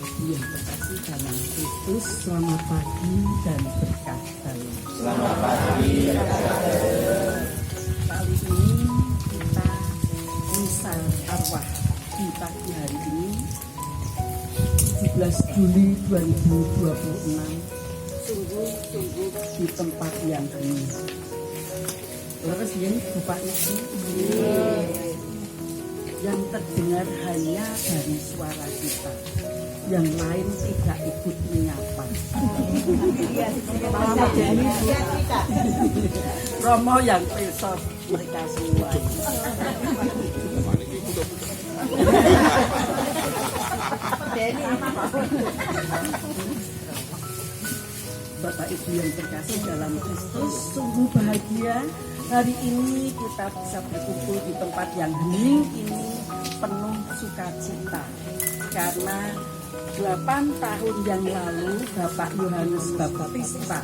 Ibu yang terkasih dalam Kristus, selamat pagi dan berkah dalam. Selamat pagi, Kali ini kita misa arwah di pagi hari ini 17 Juli 2026 sungguh di tempat yang ini. Terus ini Bapak Ibu yang terdengar hanya dari suara kita, yang lain tidak ikut menyapa. Romo yang besok mereka semua. Bapak Ibu yang terkasih dalam Kristus, sungguh bahagia hari ini kita bisa berkumpul di tempat yang hening ini penuh sukacita. Karena 8 tahun yang lalu Bapak Yohanes Baptista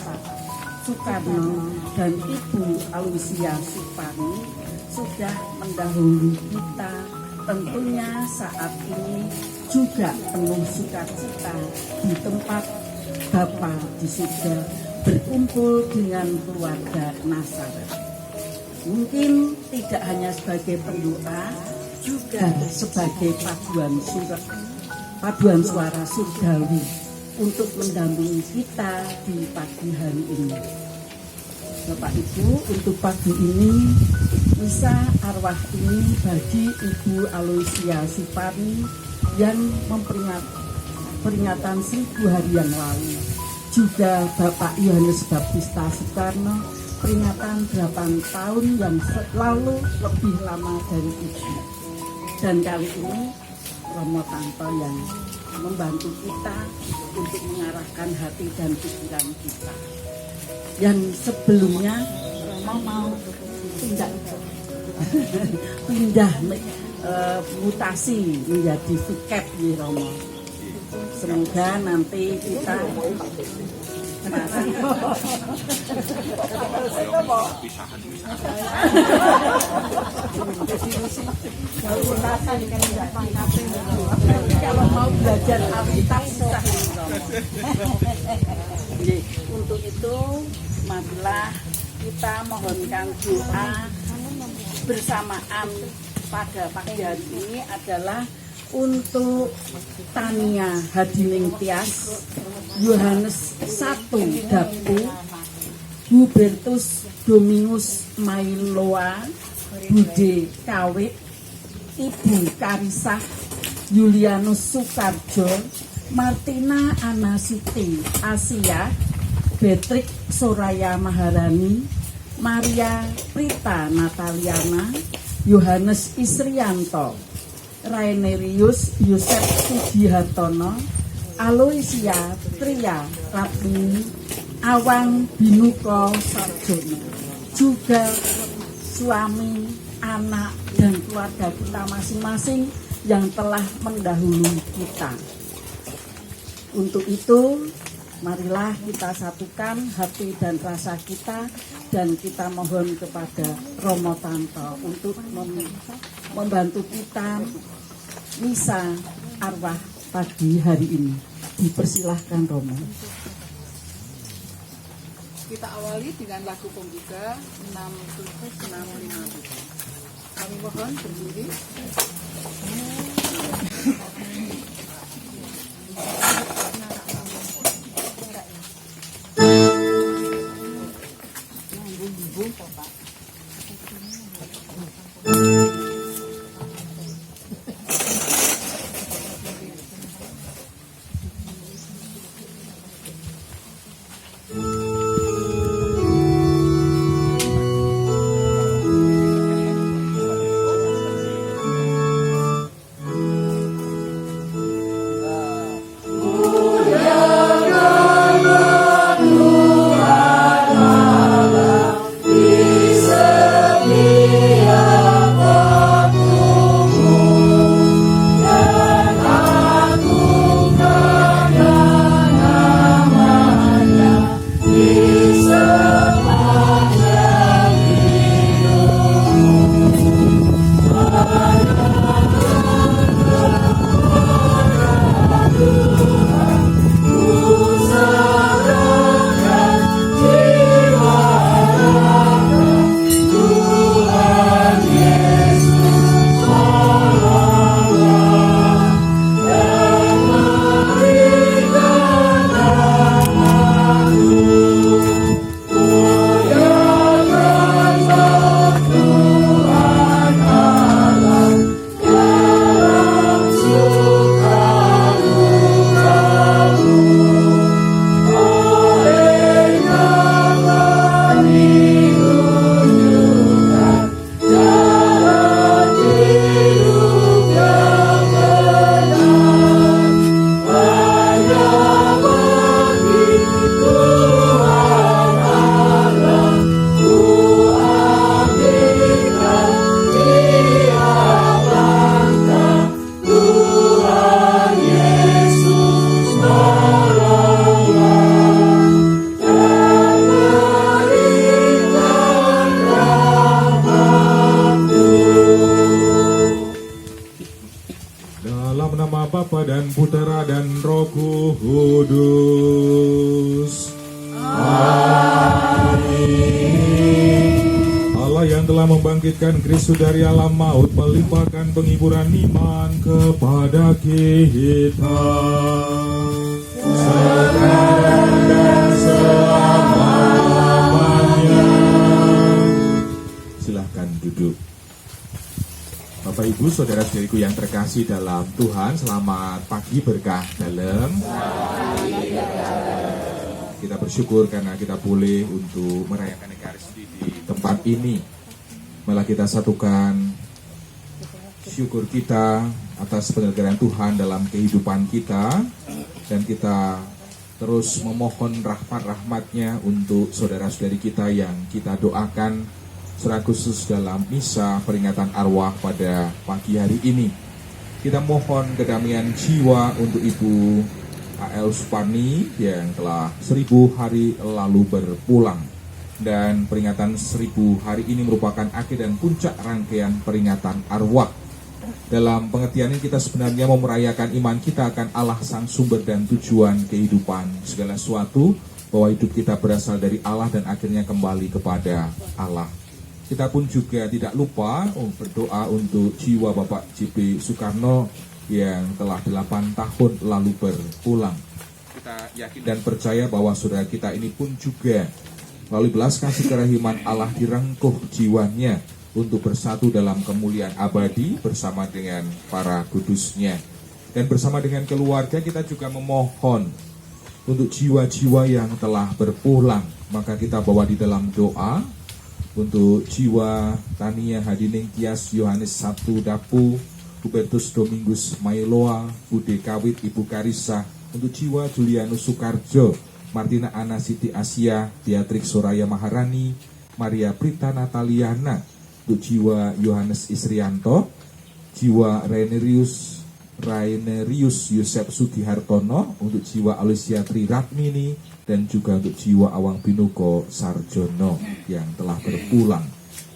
Soekarno dan Ibu Aloysia Supani sudah mendahului kita. Tentunya saat ini juga penuh sukacita di tempat Bapa di surga berkumpul dengan keluarga Nazaret. Mungkin tidak hanya sebagai pendoa, juga sebagai paduan suara surgawi untuk mendampingi kita di pagi hari ini. Bapak Ibu, untuk pagi ini misa arwah ini bagi Ibu Aloysia Supani yang peringatan 1000 hari yang lalu, juga Bapak Yohanes Baptista Soekarno peringatan 8 tahun yang lalu, lebih lama dari itu. Dan kali ini Romo Tanto yang membantu kita untuk mengarahkan hati dan pikiran kita. Yang sebelumnya Romo mau pindah mutasi menjadi suket di Romo. Semoga nanti kita kalau mau belajar Alkitab susah. Untuk itu marilah kita mohonkan doa bersamaan pada pagi hari ini adalah untuk Tania Hadining Tias, Yohanes 1 Dapu, Hubertus Dominus Mailoa, Bude Kawit, Ibu Karisah, Julianus Sukarjo, Martina Anasiti Asia, Betrik Soraya Maharani, Maria Prita Nataliana, Yohanes Isrianto, Rainerius Yosef Sugihartono, Aloysia Tria Rapini, Awang Binuko Sarjono, juga suami, anak, dan keluarga kita masing-masing yang telah mendahului kita. Untuk itu, marilah kita satukan hati dan rasa kita, dan kita mohon kepada Romo Tanto untuk membantu kita misa arwah pagi hari ini. Dipersilahkan Romo. Kita awali dengan lagu pembuka 6:650. Kami mohon berdiri. yang telah membangkitkan Kristus dari alam maut, melimpahkan penghiburan iman kepada kita sekarang dan selama-lamanya. Silahkan duduk. Bapak Ibu, saudara-saudariku yang terkasih dalam Tuhan, selamat pagi berkah dalam. Kita bersyukur karena kita boleh untuk merayakan Ekaristi di tempat ini. Malah kita satukan syukur kita atas penyelenggaraan Tuhan dalam kehidupan kita, dan kita terus memohon rahmat-rahmatnya untuk saudara-saudari kita yang kita doakan secara khusus dalam misa peringatan arwah pada pagi hari ini. Kita mohon kedamaian jiwa untuk Ibu A.L. Supani yang telah 1000 hari lalu berpulang. Dan peringatan 1000 hari ini merupakan akhir dan puncak rangkaian peringatan arwah. Dalam pengertian ini kita sebenarnya mau merayakan iman kita akan Allah sang sumber dan tujuan kehidupan segala sesuatu, bahwa hidup kita berasal dari Allah dan akhirnya kembali kepada Allah. Kita pun juga tidak lupa berdoa untuk jiwa Bapak J.P. Soekarno yang telah 8 tahun lalu berpulang. Kita yakin dan percaya bahwa saudara kita ini pun juga melalui belas kasih kerahiman Allah direngkuh jiwanya untuk bersatu dalam kemuliaan abadi bersama dengan para kudusnya. Dan bersama dengan keluarga kita juga memohon untuk jiwa-jiwa yang telah berpulang. Maka kita bawa di dalam doa untuk jiwa Tania Hadining Tias Yohanes 1 Dapu, Hubertus Domingus Mailoa, Bude Kawit Ibu Karissa, untuk jiwa Julianus Soekarjo, Martina Ana Siti Asia, Beatrix Soraya Maharani, Maria Prita Nataliana, untuk jiwa Yohanes Isrianto, jiwa Rainerius Yosep Sugihartono, untuk jiwa Alicia Tri Ratmini, dan juga untuk jiwa Awang Binuko Sarjono yang telah berpulang.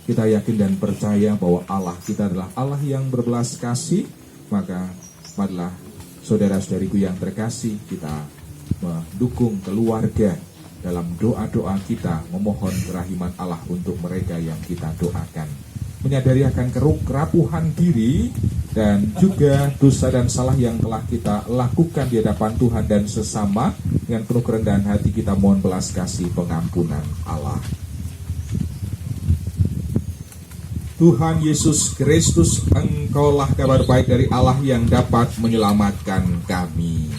Kita yakin dan percaya bahwa Allah kita adalah Allah yang berbelas kasih. Maka marilah saudara-saudariku yang terkasih, kita mendukung keluarga dalam doa-doa kita, memohon kerahiman Allah untuk mereka yang kita doakan. Menyadari akan kerapuhan diri dan juga dosa dan salah yang telah kita lakukan di hadapan Tuhan dan sesama. Dengan penuh kerendahan hati kita mohon belas kasih pengampunan Allah. Tuhan Yesus Kristus, Engkaulah kabar baik dari Allah yang dapat menyelamatkan kami.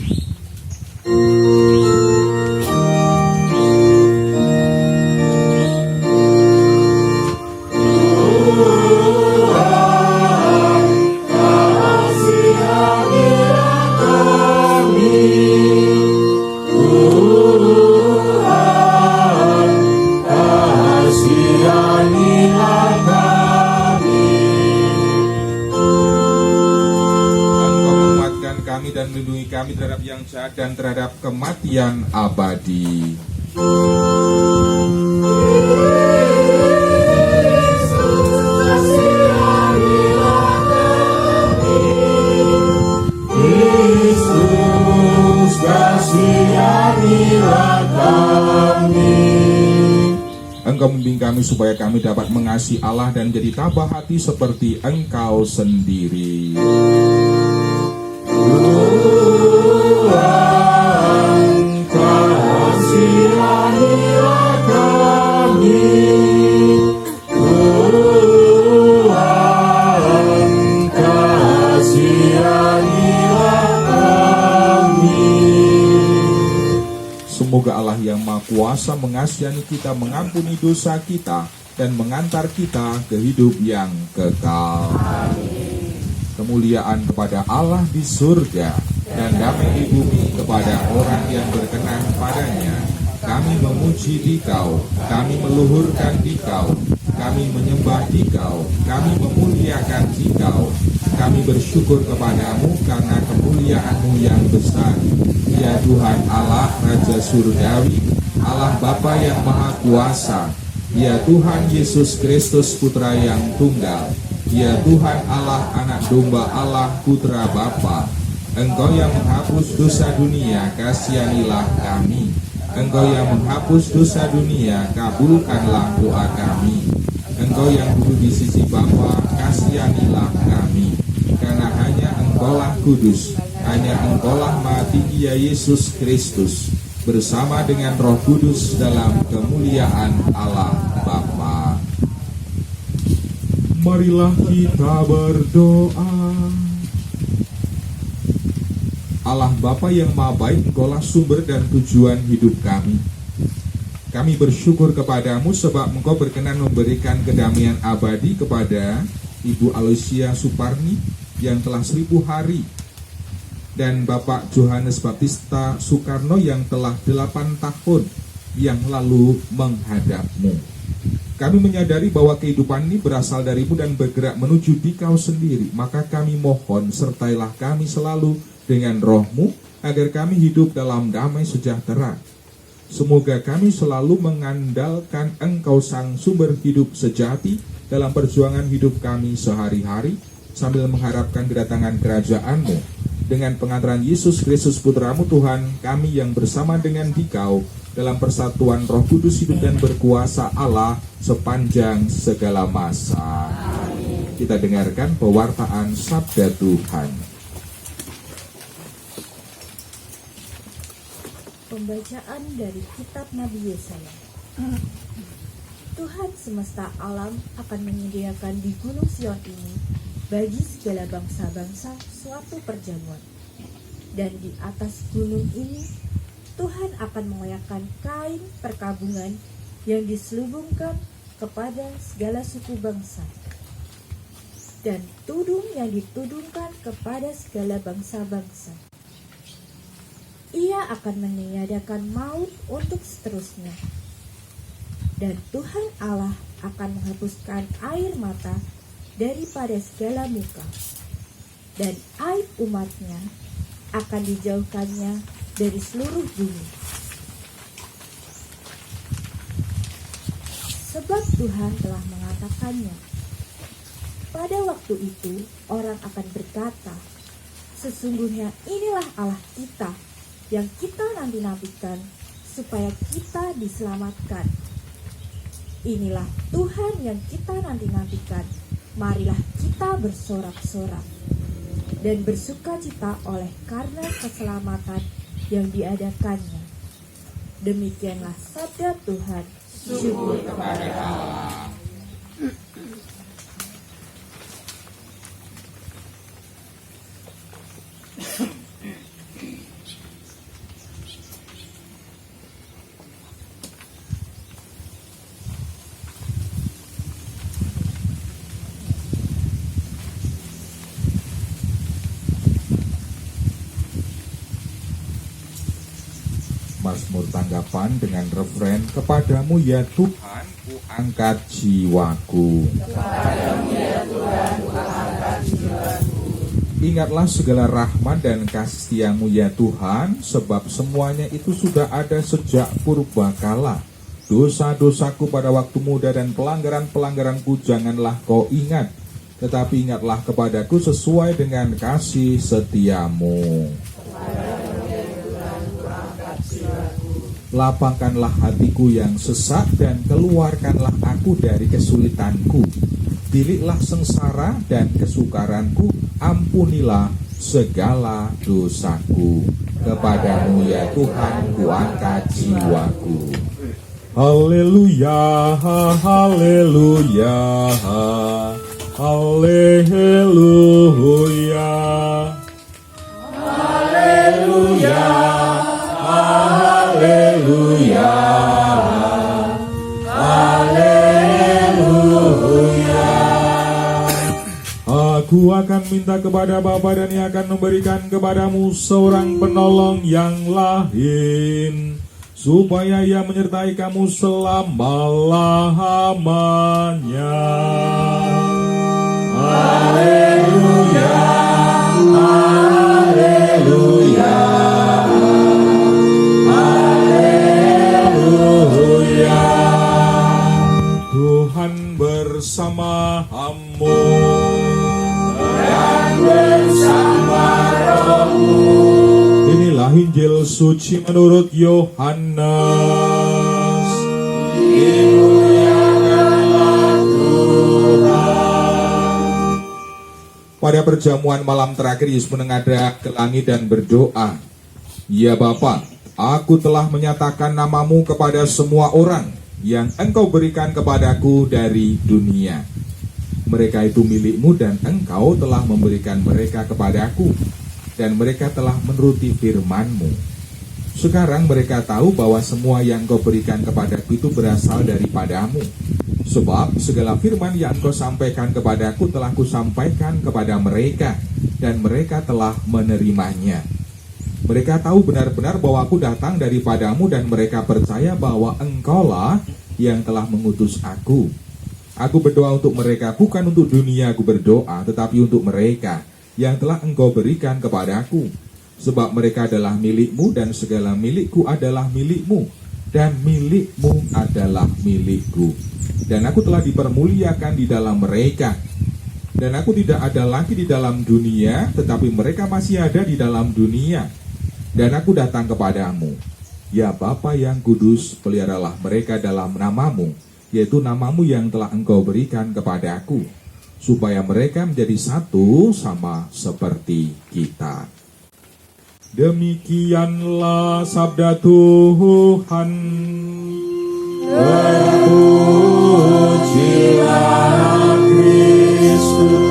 Dan melindungi kami terhadap yang jahat dan terhadap kematian abadi. Kristus, kasihanilah kami. Engkau membimbing kami supaya kami dapat mengasihi Allah dan menjadi tabah hati seperti Engkau sendiri. Tuhan, kasihanilah kami. Tuhan, kasihanilah kami. Semoga Allah yang Maha Kuasa mengasihani kita, mengampuni dosa kita, dan mengantar kita ke hidup yang kekal. Amin. Kemuliaan kepada Allah di surga dan damai di bumi kepada orang yang berkenan padanya. Kami memuji Dikau, kami meluhurkan Dikau, kami menyembah Dikau, kami memuliakan Dikau. Kami bersyukur kepadamu karena kemuliaan-Mu yang besar. Ya Tuhan Allah Raja Surgawi, Allah Bapa yang Maha Kuasa. Ya Tuhan Yesus Kristus Putra yang Tunggal. Ya Tuhan Allah, Anak Domba Allah, Putra Bapa. Engkau yang menghapus dosa dunia, kasihanilah kami. Engkau yang menghapus dosa dunia, kabulkanlah doa kami. Engkau Engkau yang duduk di sisi Bapa, kasihanilah kami. Karena hanya Engkaulah kudus, hanya Engkaulah Maha Tinggi ya Yesus Kristus, bersama dengan Roh Kudus dalam kemuliaan Allah Bapa. Marilah kita berdoa. Allah Bapa yang Maha Baik, Engkaulah sumber dan tujuan hidup kami. Kami bersyukur kepadamu sebab Engkau berkenan memberikan kedamaian abadi kepada Ibu Aloysia Suparni yang telah 1000 hari, dan Bapak Johannes Baptista Soekarno yang telah 8 tahun yang lalu menghadap-Mu. Kami menyadari bahwa kehidupan ini berasal dari-Mu dan bergerak menuju Dikau sendiri. Maka kami mohon, sertailah kami selalu dengan Roh-Mu, agar kami hidup dalam damai sejahtera. Semoga kami selalu mengandalkan Engkau sang sumber hidup sejati dalam perjuangan hidup kami sehari-hari, sambil mengharapkan kedatangan kerajaan-Mu. Dengan pengantaran Yesus Kristus Putra-Mu Tuhan, kami yang bersama dengan Dikau dalam persatuan Roh Kudus hidup dan berkuasa Allah sepanjang segala masa. Amin. Kita dengarkan pewartaan Sabda Tuhan. Pembacaan dari Kitab Nabi Yesaya. Tuhan semesta alam akan menyediakan di Gunung Sion ini bagi segala bangsa-bangsa suatu perjamuan. Dan di atas gunung ini Tuhan akan mengoyakkan kain perkabungan yang diselubungkan kepada segala suku bangsa, dan tudung yang ditudungkan kepada segala bangsa-bangsa. Ia akan meniadakan maut untuk seterusnya, dan Tuhan Allah akan menghapuskan air mata daripada segala muka, dan aib umatnya akan dijauhkannya dari seluruh bumi. Sebab Tuhan telah mengatakannya. Pada waktu itu orang akan berkata, sesungguhnya inilah Allah kita yang kita nanti-nantikan supaya kita diselamatkan. Inilah Tuhan yang kita nanti-nantikan. Marilah kita bersorak-sorak dan bersukacita oleh karena keselamatan yang diadakannya. Demikianlah sabda Tuhan. Syukur kepada Allah. Mazmur tanggapan dengan refren, kepadamu ya Tuhan ku angkat jiwaku. Kepadamu ya Tuhan ku angkat jiwaku. Ingatlah segala rahmat dan kasih setiamu ya Tuhan, sebab semuanya itu sudah ada sejak purbakala. Dosa-dosaku pada waktu muda dan pelanggaran-pelanggaranku janganlah kau ingat, tetapi ingatlah kepadaku sesuai dengan kasih setiamu. Lapangkanlah hatiku yang sesak dan keluarkanlah aku dari kesulitanku. Biliklah sengsara dan kesukaranku, ampunilah segala dosaku. Kepadamu ya Tuhan ku angkat jiwaku. Haleluya, haleluya, haleluya, haleluya. Haleluya, haleluya. Aku akan minta kepada Bapa dan Ia akan memberikan kepadamu seorang penolong yang lain, supaya Ia menyertai kamu selama-lamanya. Haleluya, haleluya. Tuhan bersamamu dan bersama rohmu. Inilah Injil suci menurut Yohanes. Dimuliakanlah Tuhan. pada perjamuan malam terakhir Yesus menengadah ke langit dan berdoa, "Ya Bapa, aku telah menyatakan namamu kepada semua orang yang engkau berikan kepadaku dari dunia. Mereka itu milikmu dan engkau telah memberikan mereka kepadaku, dan mereka telah menuruti firman-Mu. Sekarang mereka tahu bahwa semua yang engkau berikan kepadaku itu berasal daripadamu. Sebab segala firman yang engkau sampaikan kepadaku telah kusampaikan kepada mereka, dan mereka telah menerimanya. Mereka tahu benar-benar bahwa aku datang daripadamu, dan mereka percaya bahwa engkaulah yang telah mengutus aku. Aku berdoa untuk mereka, bukan untuk dunia aku berdoa, tetapi untuk mereka yang telah engkau berikan kepadaku. Sebab mereka adalah milikmu, dan segala milikku adalah milikmu, dan milikmu adalah milikku. Dan aku telah dipermuliakan di dalam mereka. Dan aku tidak ada lagi di dalam dunia, tetapi mereka masih ada di dalam dunia. Dan aku datang kepadamu. Ya Bapa yang kudus, peliharalah mereka dalam namamu, yaitu namamu yang telah engkau berikan kepada aku, supaya mereka menjadi satu sama seperti kita." Demikianlah sabda Tuhan. Terpujilah Kristus.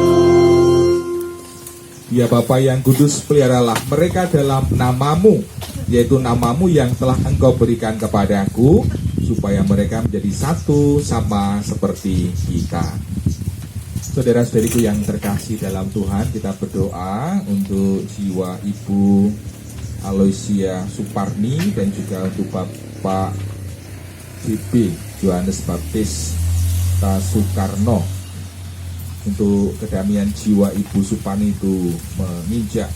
Ya Bapa yang kudus, peliharalah mereka dalam namamu, yaitu namamu yang telah engkau berikan kepadaku, supaya mereka menjadi satu sama seperti kita. Saudara-saudariku yang terkasih dalam Tuhan, kita berdoa untuk jiwa Ibu Aloysia Suparni dan juga untuk Bapak JB Johannes Baptis Soekarno. Untuk kedamaian jiwa Ibu Suparni itu menginjak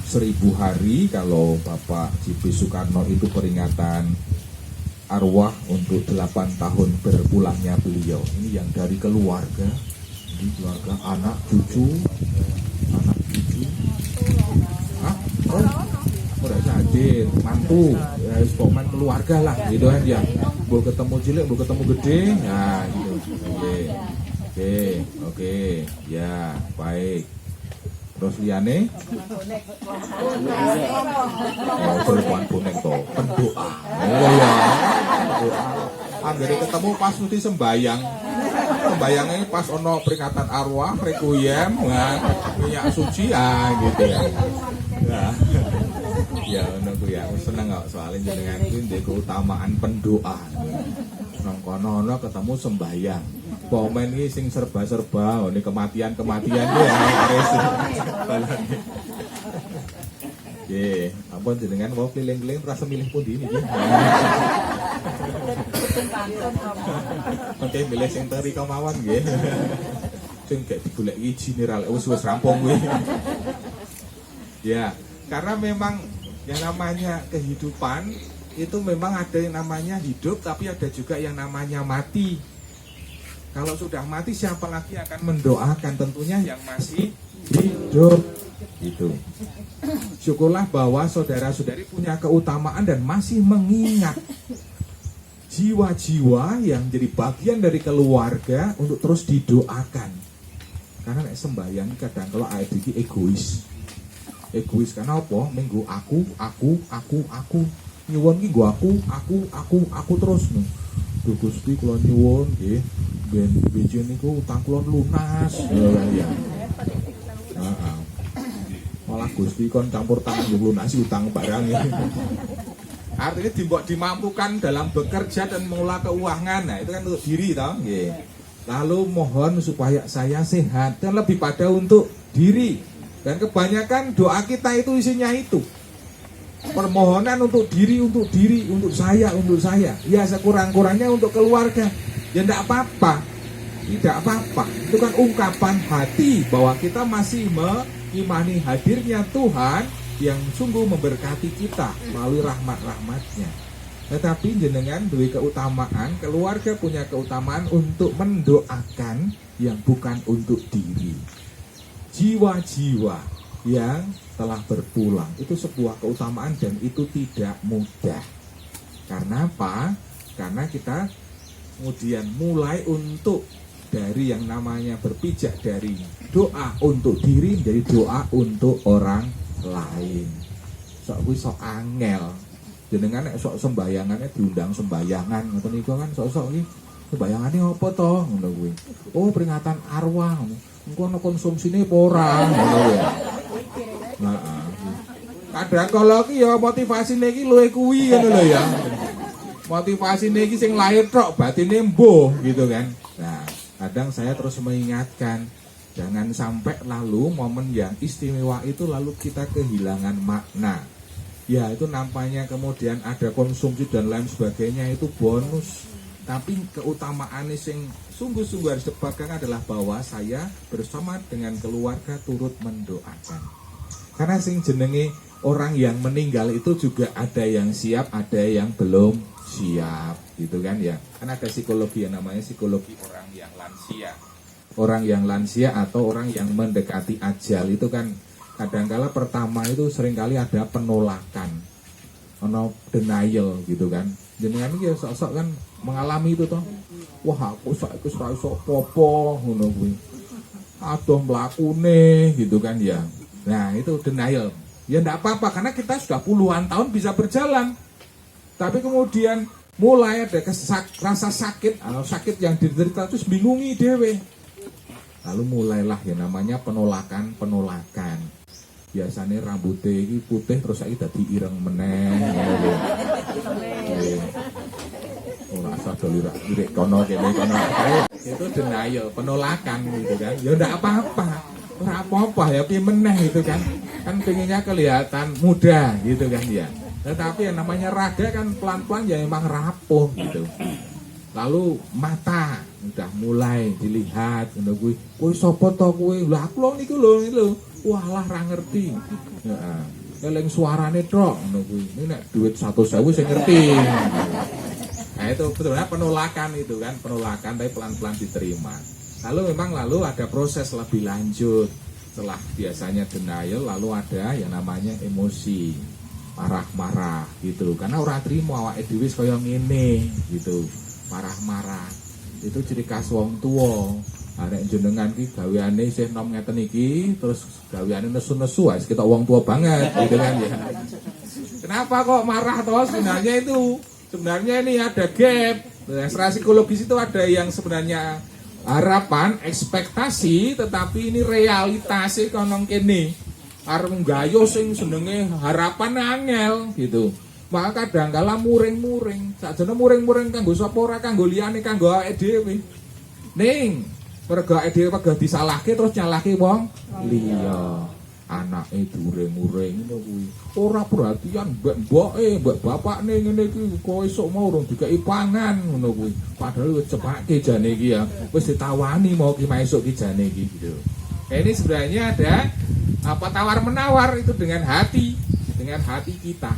1000 hari. Kalau Bapak JB Soekarno itu peringatan arwah untuk 8 tahun berpulangnya beliau. Ini yang dari keluarga, ini keluarga anak cucu. Udah hadir, mantu, ya spoman keluarga lah, gitu kan ya. Mau ketemu cilik, mau ketemu gede, nah gitu. Oke, ya baik. Terus liane, perempuan bonek toh, pendoa. Oh ya, pendoa. Anggere ketemu pas nuti sembayang. Sembayangnya pas ono peringatan arwah, requiem, minyak suci, gitu ya. Ya, aku ya seneng kok soalnya jenengan kuwi ndek keutamaan pendoa. Nang kono ketemu sembahyang. Pomen iki sing serba-serba, ini kematian-kematian ku ya ares. Nggih, ampun jenengan mau keliling-keliling rasa milih pundi niki. Oke, milih sing teri kemawon nggih. Sing gak digoleki general wis rampung kuwi. Ya, karena memang yang namanya kehidupan itu memang ada yang namanya hidup, tapi ada juga yang namanya mati. Kalau sudah mati, siapa lagi akan mendoakan? Tentunya yang masih hidup. Itu. Syukurlah bahwa saudara-saudari punya keutamaan dan masih mengingat jiwa-jiwa yang jadi bagian dari keluarga untuk terus didoakan. Karena sembahyang kadang kalau ayat iki egois karena apa? Minggu aku nyuwun ki nggo aku terus nih. Duh Gusti kula nyuwun nggih ben benjing niku utang kula lunas. Ya. Heeh. Malah Gusti kon campur tangan lunasi utang barang ya. Artinya dimampukan dalam bekerja dan mengelola keuangan. Nah, itu kan untuk diri toh, nggih. Lalu mohon supaya saya sehat, dan lebih pada untuk diri. Dan kebanyakan doa kita itu isinya itu. Permohonan untuk diri, untuk saya. Ya sekurang-kurangnya untuk keluarga. Ya tidak apa-apa. Itu kan ungkapan hati bahwa kita masih mengimani hadirnya Tuhan yang sungguh memberkati kita melalui rahmat-rahmatnya. Tetapi jenengan duwe keutamaan, keluarga punya keutamaan untuk mendoakan yang bukan untuk diri. Jiwa-jiwa yang telah berpulang itu sebuah keutamaan dan itu tidak mudah. Karena apa? Karena kita kemudian mulai untuk dari yang namanya berpijak dari doa untuk diri menjadi doa untuk orang lain. Sok kuwi sok angel. Jenengan nek sok sembayangannya diundang sembayangan ngoten niku kan sok-sok iki sembayangane apa to ngono kuwi. Oh, peringatan arwah. Engko ana konsumsine apa ora ngono ya. Heeh. Kadang kala iki ya motivasine iki luwih kuwi ngono lho ya. Motivasine iki sing lahir tok batine mbuh gitu kan. Nah, kadang saya terus mengingatkan, jangan sampai lalu momen yang istimewa itu lalu kita kehilangan makna. Ya, itu nampaknya kemudian ada konsumsi dan lain sebagainya, itu bonus. Tapi keutamaan yang sungguh-sungguh harus dipegang adalah bahwa saya bersama dengan keluarga turut mendoakan. Karena sing jenenge orang yang meninggal itu juga ada yang siap, ada yang belum siap, gitu kan ya. Karena ada psikologi yang namanya psikologi orang yang lansia. Orang yang lansia atau orang yang mendekati ajal itu kan kadangkala pertama itu seringkali ada penolakan, denial gitu kan. Jenengan iki ya sok-sok kan mengalami itu toh. Wah, aku saiki ora iso apa-apa ngono kuwi. Adoh mlakune gitu kan ya. Nah, itu denial. Ya enggak apa-apa karena kita sudah puluhan tahun bisa berjalan. Tapi kemudian mulai ada rasa sakit, sakit yang diderita terus bingungi dhewe. Lalu mulailah yang namanya penolakan. Biasanya rambutnya ini putih terus saiki dadi ireng meneh. Ora asal lirik kono kene kono. Itu denial, penolakan gitu kan. Ya ndak apa-apa. Ora apa-apa ya piye meneh gitu kan. Kan pengennya kelihatan muda gitu kan ya. Tetapi yang namanya raga kan pelan-pelan ya memang rapuh gitu. Lalu mata udah mulai dilihat ngono kuwi. Kowe sapa to kowe? Lah aku lho niku lho. Walah ra ngerti. Heeh. Eling suarane tok ngono kuwi. Ini nek duit 100.000 sing ngerti. Nah, itu betulnya penolakan itu kan, penolakan tapi pelan-pelan diterima. Lalu memang ada proses lebih lanjut. Setelah biasanya denial lalu ada yang namanya emosi. Marah-marah gitu. Karena ora trimo awake dhewe kaya ngene gitu. Marah-marah. Itu ciri khas wong tuwa. Nek jenengan ki gaweane isih nom ngeten iki, terus gaweane nesu-nesu wis kita wong tua banget gitu kan ya. Kenapa kok marah toh? Sebenarnya ini ada gap. Secara psikologis itu ada yang sebenarnya harapan, ekspektasi, tetapi ini realitas e kono kene. Arep nggayo sing senenge harapan angel gitu. Maka kadang-kala muring-muring. Sakjane muring-muring kanggo sapa ora kanggo liyane kanggo awake dhewe. Ning mergo awake dhewe pegah disalahke terus nyalahke wong liya. Anake during-muring ngono kuwi. Ora perhatian mbok-mboke, mbok bapakne ngene iki kok esuk mau urung dikeki pangan ngono kuwi. Padahal wis cepake jane iki ya. Wis ditawani mau ki esuk ki jane iki gitu. Ini sebenarnya ada tawar-menawar itu dengan hati kita.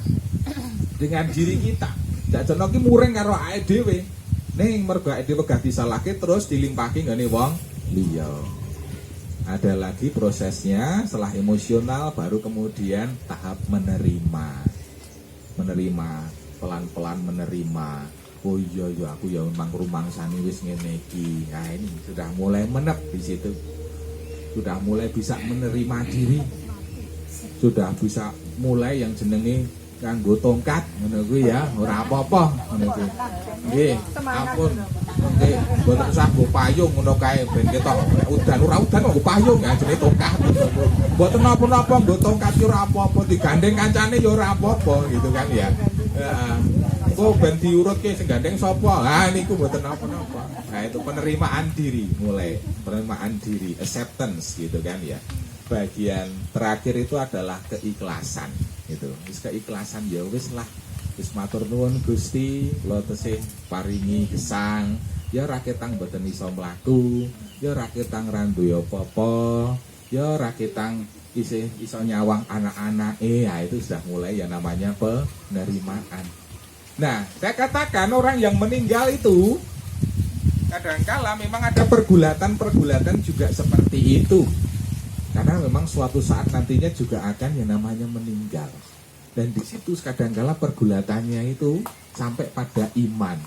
Dengan diri kita. Jakjono ki muring karo awake dhewe. Ning mergo awake dhewe gak disalahke terus dilimpahke nggone wong liya. Ada lagi prosesnya setelah emosional baru kemudian tahap menerima. Pelan-pelan menerima. Oh iya aku ya memang rumangsane wis ngene iki. Nah ini sudah mulai menep di situ. Sudah mulai bisa menerima diri. Sudah bisa mulai yang jenenge kanggo tongkat ngono kuwi ya, ora apa-apa ngono kuwi. Nggih, ampun. Nggih, mboten usah nggo payung ngono kae ben ketok udan ora udan nggo payung ya jenenge tongkat. Mboten napa-napa nggo tongkat ki ora apa-apa, digandeng kancane ya ora apa-apa gitu kan ya. Heeh. Kok ben diurutke sing gandeng sapa? Ah niku mboten napa-napa. Nah, itu penerimaan diri mulai, penerimaan diri, acceptance gitu kan ya. Bagian terakhir itu adalah keikhlasan gitu. Wis keikhlasan ya wis lah. Wis matur nuwun Gusti, kula tesih paringi gesang. Ya ra ketang mboten iso mlaku, ya ra ketang randu apa-apa, ya ra ketang isih iso nyawang anak-anake. Ya itu sudah mulai yang namanya penerimaan. Nah, saya katakan orang yang meninggal itu kadangkala memang ada pergulatan juga seperti itu. Karena memang suatu saat nantinya juga akan yang namanya meninggal. Dan di situ kadangkala pergulatannya itu sampai pada iman.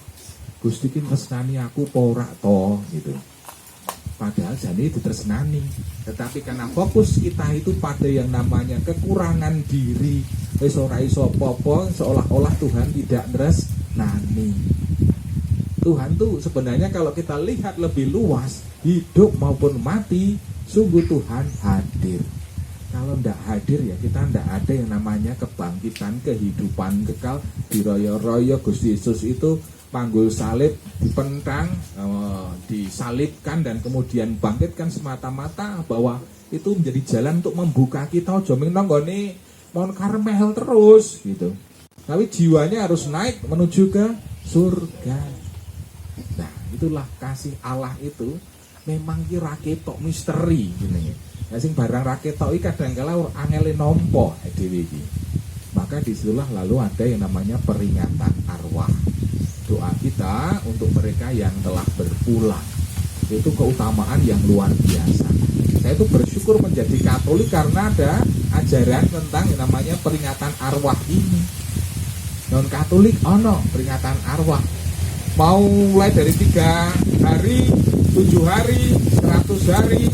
Gusti ki tresnani aku apa ora to gitu. padahal jane ditresnani. Tetapi karena fokus kita itu pada yang namanya kekurangan diri, wis ora iso apa-apa, seolah-olah Tuhan tidak tresnani. Tuhan tuh sebenarnya kalau kita lihat lebih luas, hidup maupun mati, sungguh Tuhan hadir. Kalau tidak hadir ya kita tidak ada yang namanya kebangkitan, kehidupan kekal. Diroyo-royo Gusti Yesus itu panggul salib, dipentang, disalibkan dan kemudian bangkitkan semata-mata bahwa itu menjadi jalan untuk membuka kita ojo ming nonggone Mount Karmel terus gitu. Tapi jiwanya harus naik menuju ke surga. Nah, itulah kasih Allah itu memang kira ketok misteri jenenge. Ya sing barang ra ketok iki kadang-kala angele nampa dhewe iki. Maka disitulah lalu ada yang namanya peringatan arwah. Doa kita untuk mereka yang telah berpulang. Itu keutamaan yang luar biasa. Saya itu bersyukur menjadi Katolik karena ada ajaran tentang yang namanya peringatan arwah ini. Non Katolik ono peringatan arwah. Mau mulai dari 3 hari, 7 hari, 100 hari,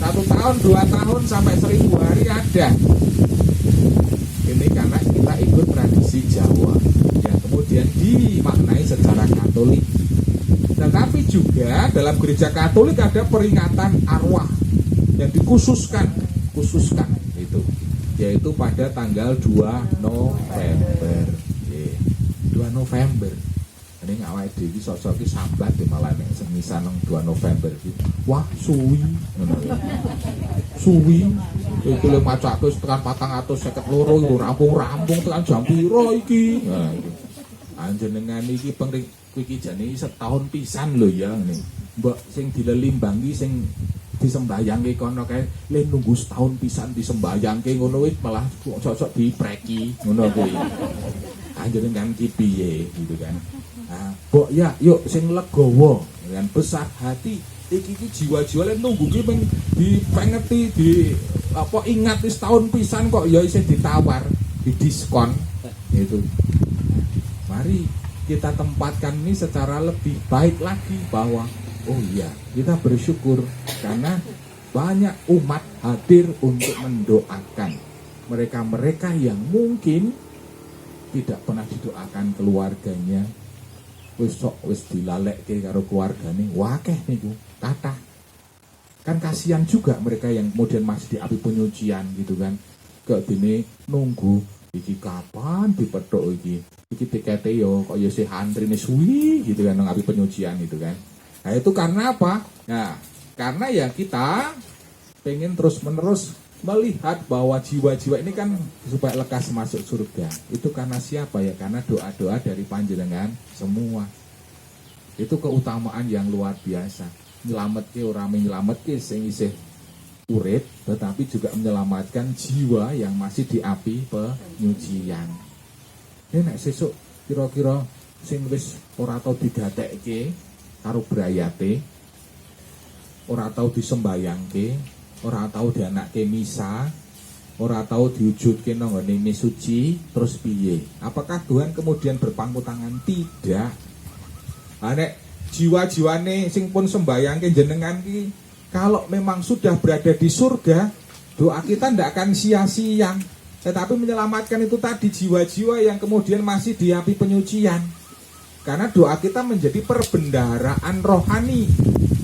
1 tahun, 2 tahun sampai 1000 hari ada. Ini karena kita ikut tradisi Jawa yang kemudian dimaknai secara Katolik. Tetapi juga dalam gereja Katolik ada peringatan arwah yang dikhususkan itu, yaitu pada tanggal 2 November. 2 November. Ini ngawai dewi sosok iki sambat di malah nek semisan 2 November iki. Wah, suwi ngono ya. Suwi iku le macake tekan 452 iku rampung-rampung tekan jam piro iki. Nah, iki. Anjenengan iki pengring iki jane setahun pisan lho ya ngene. Mbok sing dilelimbang iki sing disembahyange kono kae le nunggu setahun pisan disembahyange ngono wis malah sosok dipreki ngono kuwi. Anjenengan ki piye gitu kan. Nah, mbok ya yuk sing legowo dengan besar hati iki jiwa-jiwa le nunggu ki dipengeti di apa ingat wis tahun pisan kok ya isih ditawar, didiskon gitu. Mari kita tempatkan ini secara lebih baik lagi bahwa oh iya, kita bersyukur karena banyak umat hadir untuk mendoakan mereka-mereka yang mungkin tidak pernah didoakan keluarganya. Wis dilalekke karo keluargane, wakeh niku, kathah. Kan kasihan juga mereka yang kemudian masih di api penyucian gitu kan. Kok dene nunggu iki kapan dipethuk iki. Iki tikete yo kok yo sih antrine suwi gitu kan nang api penyucian itu kan. Nah itu karena apa? Nah, karena ya kita pengen terus-menerus melihat bahwa jiwa-jiwa ini kan supaya lekas masuk surga. Itu karena siapa ya? Karena doa-doa dari panjenengan semua. Itu keutamaan yang luar biasa. Nyelametke ora menyelametke sing isih urip, tetapi juga menyelamatkan jiwa yang masih di api penyucian. Nek sesuk kira-kira sing wis ora tau digatekke karo brayate, ora tau disembayangke, ora tau dianakke misa, ora tau diwujudke nang ngene suci, terus piye? Apakah Tuhan kemudian berpangku tangan? Tidak. Nek jiwa-jiwane sing pun sembayangke jenengan ki, kalau memang sudah berada di surga, doa kita tidak akan sia-sia. Tetapi menyelamatkan itu tadi jiwa-jiwa yang kemudian masih di api penyucian. Karena doa kita menjadi perbendaharaan rohani.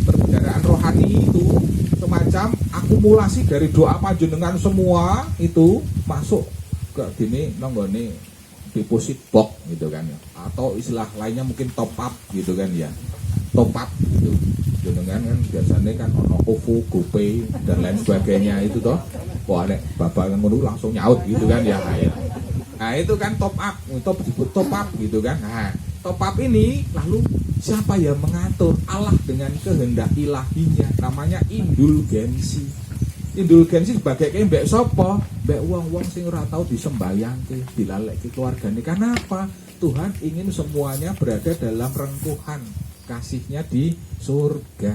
Perbendaharaan rohani itu semacam akumulasi dari doa panjenengan semua itu masuk ke gini nonggone deposit box gitu kan ya. Atau istilah lainnya mungkin top up gitu kan ya. Top up gitu. Jenengan kan biasanya kan ono OVO, GoPay dan lain sebagainya itu toh. Wah nek bapak ngono langsung nyaut gitu kan ya. Nah itu kan top up, top up gitu kan. Nah, top up ini lalu siapa yang mengatur? Allah dengan kehendak ilahinya, namanya indulgensi. Indulgensi sebagai mbek sapa? Mbek wong-wong sing ora tau disembayangke, dilalekke keluargane. Karena apa? Tuhan ingin semuanya berada dalam rengkuhan kasihnya di surga.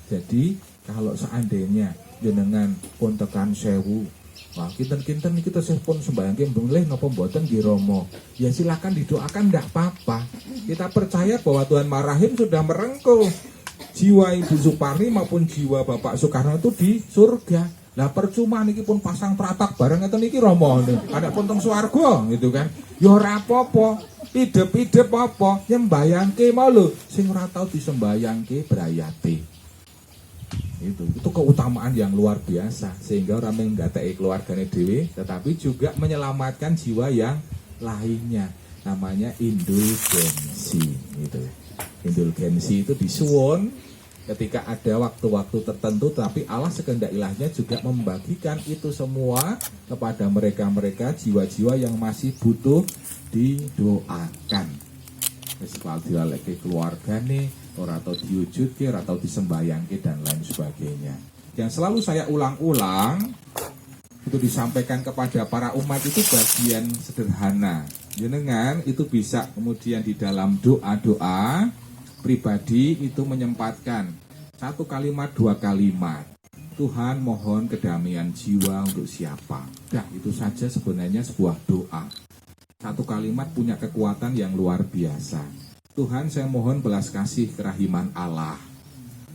Jadi kalau seandainya jenengan pun tekan 1000, wah kinten-kinten kita pun sembayangke mboleh napa mboten nggih Rama. Ya silakan didoakan ndak apa-apa. Kita percaya bahwa Tuhan Marahim sudah merengkuh jiwa Ibu Suparni maupun jiwa Bapak Soekarno itu di surga. Lah percuma niki pun pasang teratak bareng ngeten niki Rama anak pun teng swarga gitu kan. Ya ora apa-apa. Idep-idep apa nyembayangke mau lho sing ora tau disembayangke brayate. Itu keutamaan yang luar biasa sehingga orang menggatai keluarganya dewe tetapi juga menyelamatkan jiwa yang lainnya. Namanya indulgensi gitu. Indulgensi itu disuwun ketika ada waktu-waktu tertentu tapi Allah sekehendak ilahnya juga membagikan itu semua kepada mereka-mereka jiwa-jiwa yang masih butuh didoakan. Wis dilaleke keluargane, ora tau diwujudke, ora tau disembayangke dan lain sebagainya. Yang selalu saya ulang-ulang itu disampaikan kepada para umat itu bagian sederhana. Jenengan itu bisa kemudian di dalam doa-doa pribadi itu menyempatkan 1 kalimat 2 kalimat. Tuhan mohon kedamaian jiwa untuk siapa. Nah itu saja sebenarnya sebuah doa. 1 kalimat punya kekuatan yang luar biasa. Tuhan saya mohon belas kasih kerahiman Allah.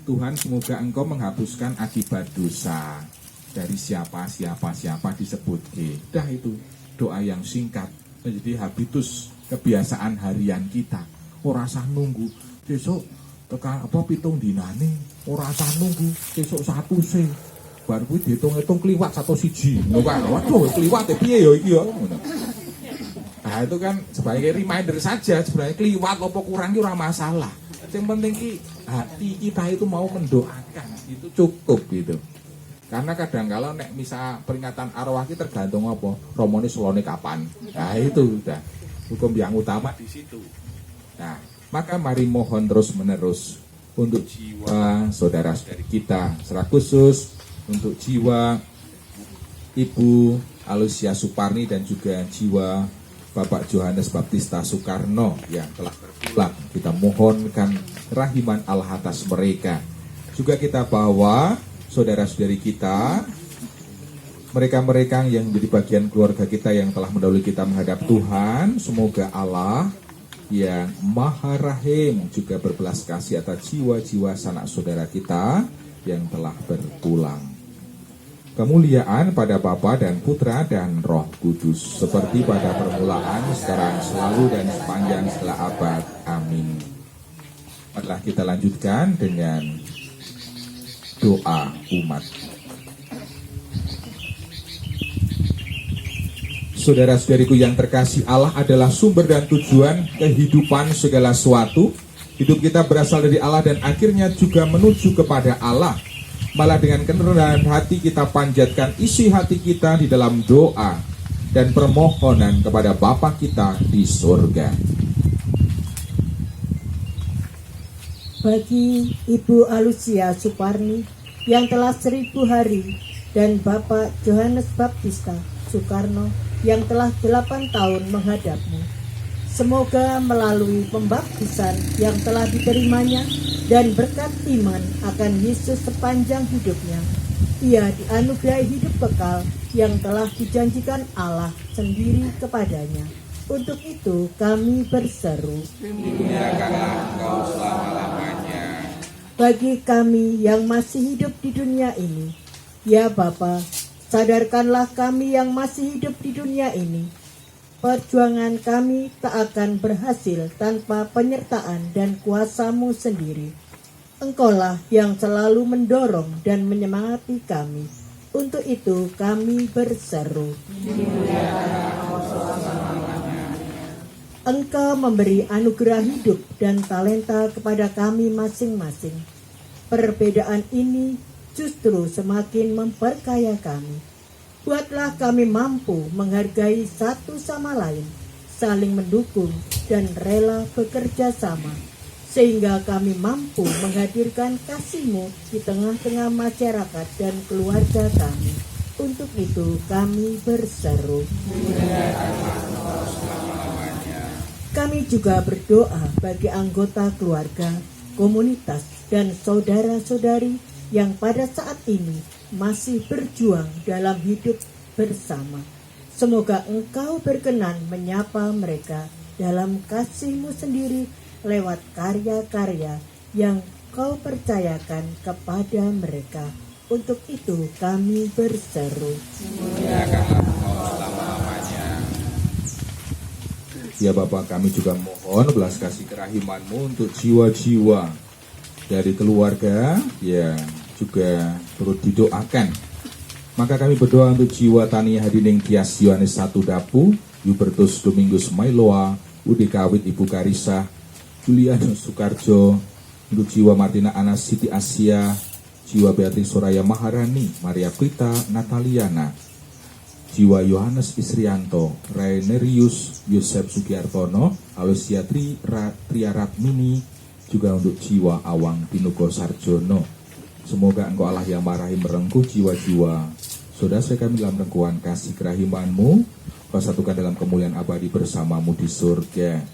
Tuhan semoga Engkau menghapuskan akibat dosa dari siapa disebut. Dah itu doa yang singkat menjadi habitus kebiasaan harian kita. Ora usah nunggu besok tekan pitung dinane, ora usah nunggu besok 1 se. Bar kuwi diitung-itung kliwat 1 siji. Ngono kan. Waduh, kliwate piye ya iki ya. Nah, itu kan sebagai reminder saja sebenarnya kliwat apa kurang itu ora masalah. Yang penting ki hati kita itu mau mendoakan itu cukup gitu. Karena kadang kalau nek misal peringatan arwah ki tergantung apa romone selone kapan. Nah itu udah hukum yang utama di situ. Nah, maka mari mohon terus menerus untuk jiwa saudara-saudari kita secara khusus untuk jiwa Ibu Alusia Suparni dan juga jiwa Bapak Johannes Baptista Soekarno yang telah berpulang. Kita mohonkan kerahiman Allah atas mereka. Juga kita bawa saudara-saudari kita, mereka-mereka yang menjadi bagian keluarga kita yang telah mendahului kita menghadap Tuhan. Semoga Allah yang Maha Rahim juga berbelas kasih atas jiwa-jiwa sanak saudara kita yang telah berpulang. Kemuliaan pada Bapa dan Putra dan Roh Kudus seperti pada permulaan, sekarang, selalu dan sepanjang segala abad. Amin. Marilah kita lanjutkan dengan doa umat. Saudara-saudariku yang terkasih, Allah adalah sumber dan tujuan kehidupan segala sesuatu. Hidup kita berasal dari Allah dan akhirnya juga menuju kepada Allah. Malah dengan kerendahan hati kita panjatkan isi hati kita di dalam doa dan permohonan kepada Bapa kita di surga. Bagi Ibu Alusia Suparni yang telah 1000 hari dan Bapak Johannes Baptista Soekarno yang telah 8 tahun menghadapmu, semoga melalui pembaptisan yang telah diterimanya dan berkat iman akan Yesus sepanjang hidupnya, ia dianugerahi hidup kekal yang telah dijanjikan Allah sendiri kepadanya. Untuk itu kami berseru, Dimuliakanlah Engkau selama-lamanya. bagi kami yang masih hidup di dunia ini, ya Bapa, sadarkanlah kami yang masih hidup di dunia ini. Perjuangan kami tak akan berhasil tanpa penyertaan dan kuasa-Mu sendiri. Engkaulah yang selalu mendorong dan menyemangati kami. Untuk itu kami berseru, Engkau memberi anugerah hidup dan talenta kepada kami masing-masing. Perbedaan ini justru semakin memperkaya kami. Buatlah kami mampu menghargai satu sama lain, saling mendukung dan rela bekerja sama, sehingga kami mampu menghadirkan kasih-Mu di tengah-tengah masyarakat dan keluarga kami. Untuk itu kami berseru. Kami juga berdoa bagi anggota keluarga, komunitas, dan saudara-saudari yang pada saat ini masih berjuang dalam hidup bersama. Semoga Engkau berkenan menyapa mereka dalam kasih-Mu sendiri lewat karya-karya yang Kau percayakan kepada mereka. Untuk itu kami berseru. Muliakanlah Engkau selama-lamanya. Ya Bapa, kami juga mohon belas kasih kerahiman-Mu untuk jiwa-jiwa dari keluarga yang juga turut didoakan. Maka kami berdoa untuk jiwa Tania Hadining Tias Yohanes 1 Dapu, Hubertus Domingus Mailoa, Udi Kawit Ibu Karisa, Julianus Sukarjo, untuk jiwa Martina Anas Siti Asia, jiwa Beatrice Soraya Maharani, Maria Prita Nataliana, jiwa Yohanes Isrianto, Rainerius Yosef Sugiartono, Alusia Triaratmini, juga untuk jiwa Awang Pinuko Sarjono. Semoga Engkau Allah yang marahi merengkuh jiwa-jiwa saudara kami dalam rengkuhan kasih kerahiman-Mu, Kau satukan dalam kemuliaan abadi bersama-Mu di surga.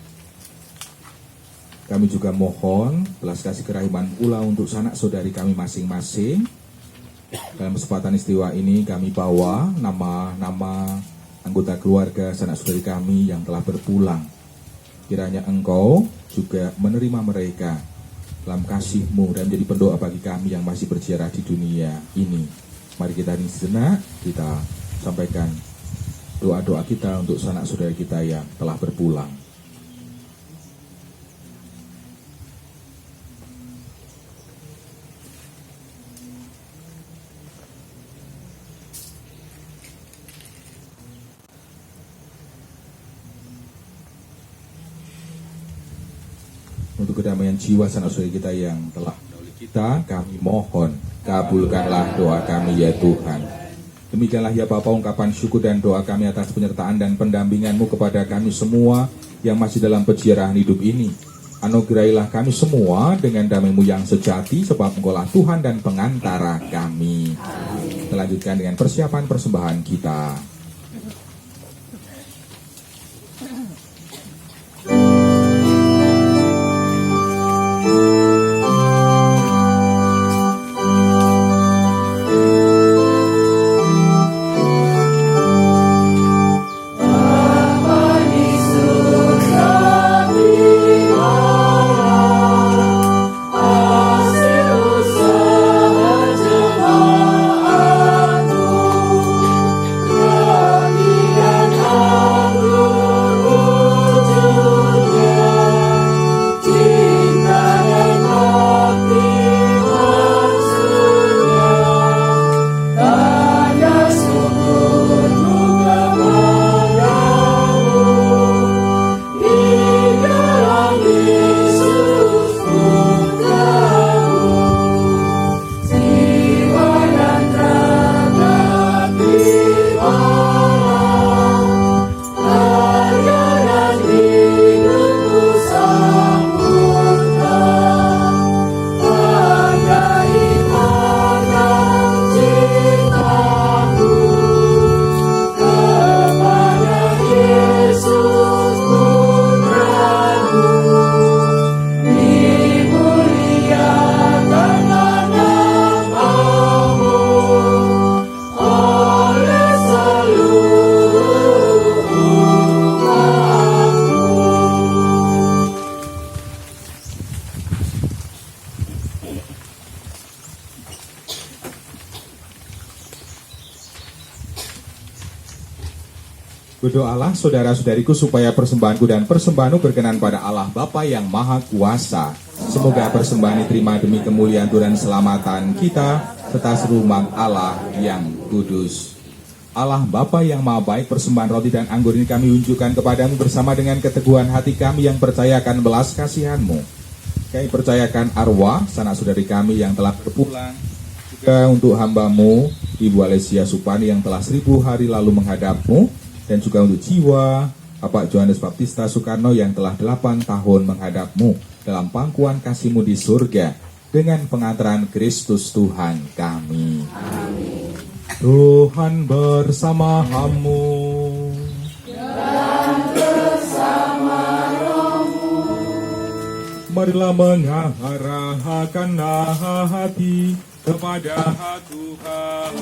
Kami juga mohon belas kasih kerahiman pula untuk sanak saudari kami masing-masing. Dalam kesempatan istiwa ini kami bawa nama-nama anggota keluarga sanak saudari kami yang telah berpulang. Kiranya Engkau juga menerima mereka dalam kasih-Mu dan menjadi pendoa bagi kami yang masih berziarah di dunia ini. Mari kita ini sejenak, kita sampaikan doa-doa kita untuk sanak saudara kita yang telah berpulang. Untuk kedamaian jiwa sanak saudara kita yang telah mendahului kita, kami mohon kabulkanlah doa kami ya Tuhan. Demikianlah ya Bapa ungkapan syukur dan doa kami atas penyertaan dan pendampingan-Mu kepada kami semua yang masih dalam peziarahan hidup ini. Anugerahilah kami semua dengan damai-Mu yang sejati, sebab Engkau-lah Tuhan dan pengantara kami. Kita lanjutkan dengan persiapan persembahan kita. Berdoalah saudara-saudariku supaya persembahanku dan persembahanmu berkenan pada Allah Bapa yang Maha Kuasa. Semoga persembahan diterima demi kemuliaan Tuhan dan keselamatan kita, serta seluruh umat Allah yang kudus. Allah Bapa yang Maha Baik, persembahan roti dan anggur ini kami unjukkan kepadamu bersama dengan keteguhan hati kami yang percayakan belas kasihan-Mu. Kami percayakan arwah sanak saudari kami yang telah berpulang, juga untuk hamba-Mu Ibu Alesia Supani yang telah 1000 hari lalu menghadap-Mu, dan juga untuk jiwa Bapak Johannes Baptista Soekarno yang telah 8 tahun menghadap-Mu dalam pangkuan kasih-Mu di surga dengan pengantaran Kristus Tuhan kami. Amin. Tuhan bersama-Mu dan bersama rohmu. Marilah mengarahkan hati kepada Tuhan.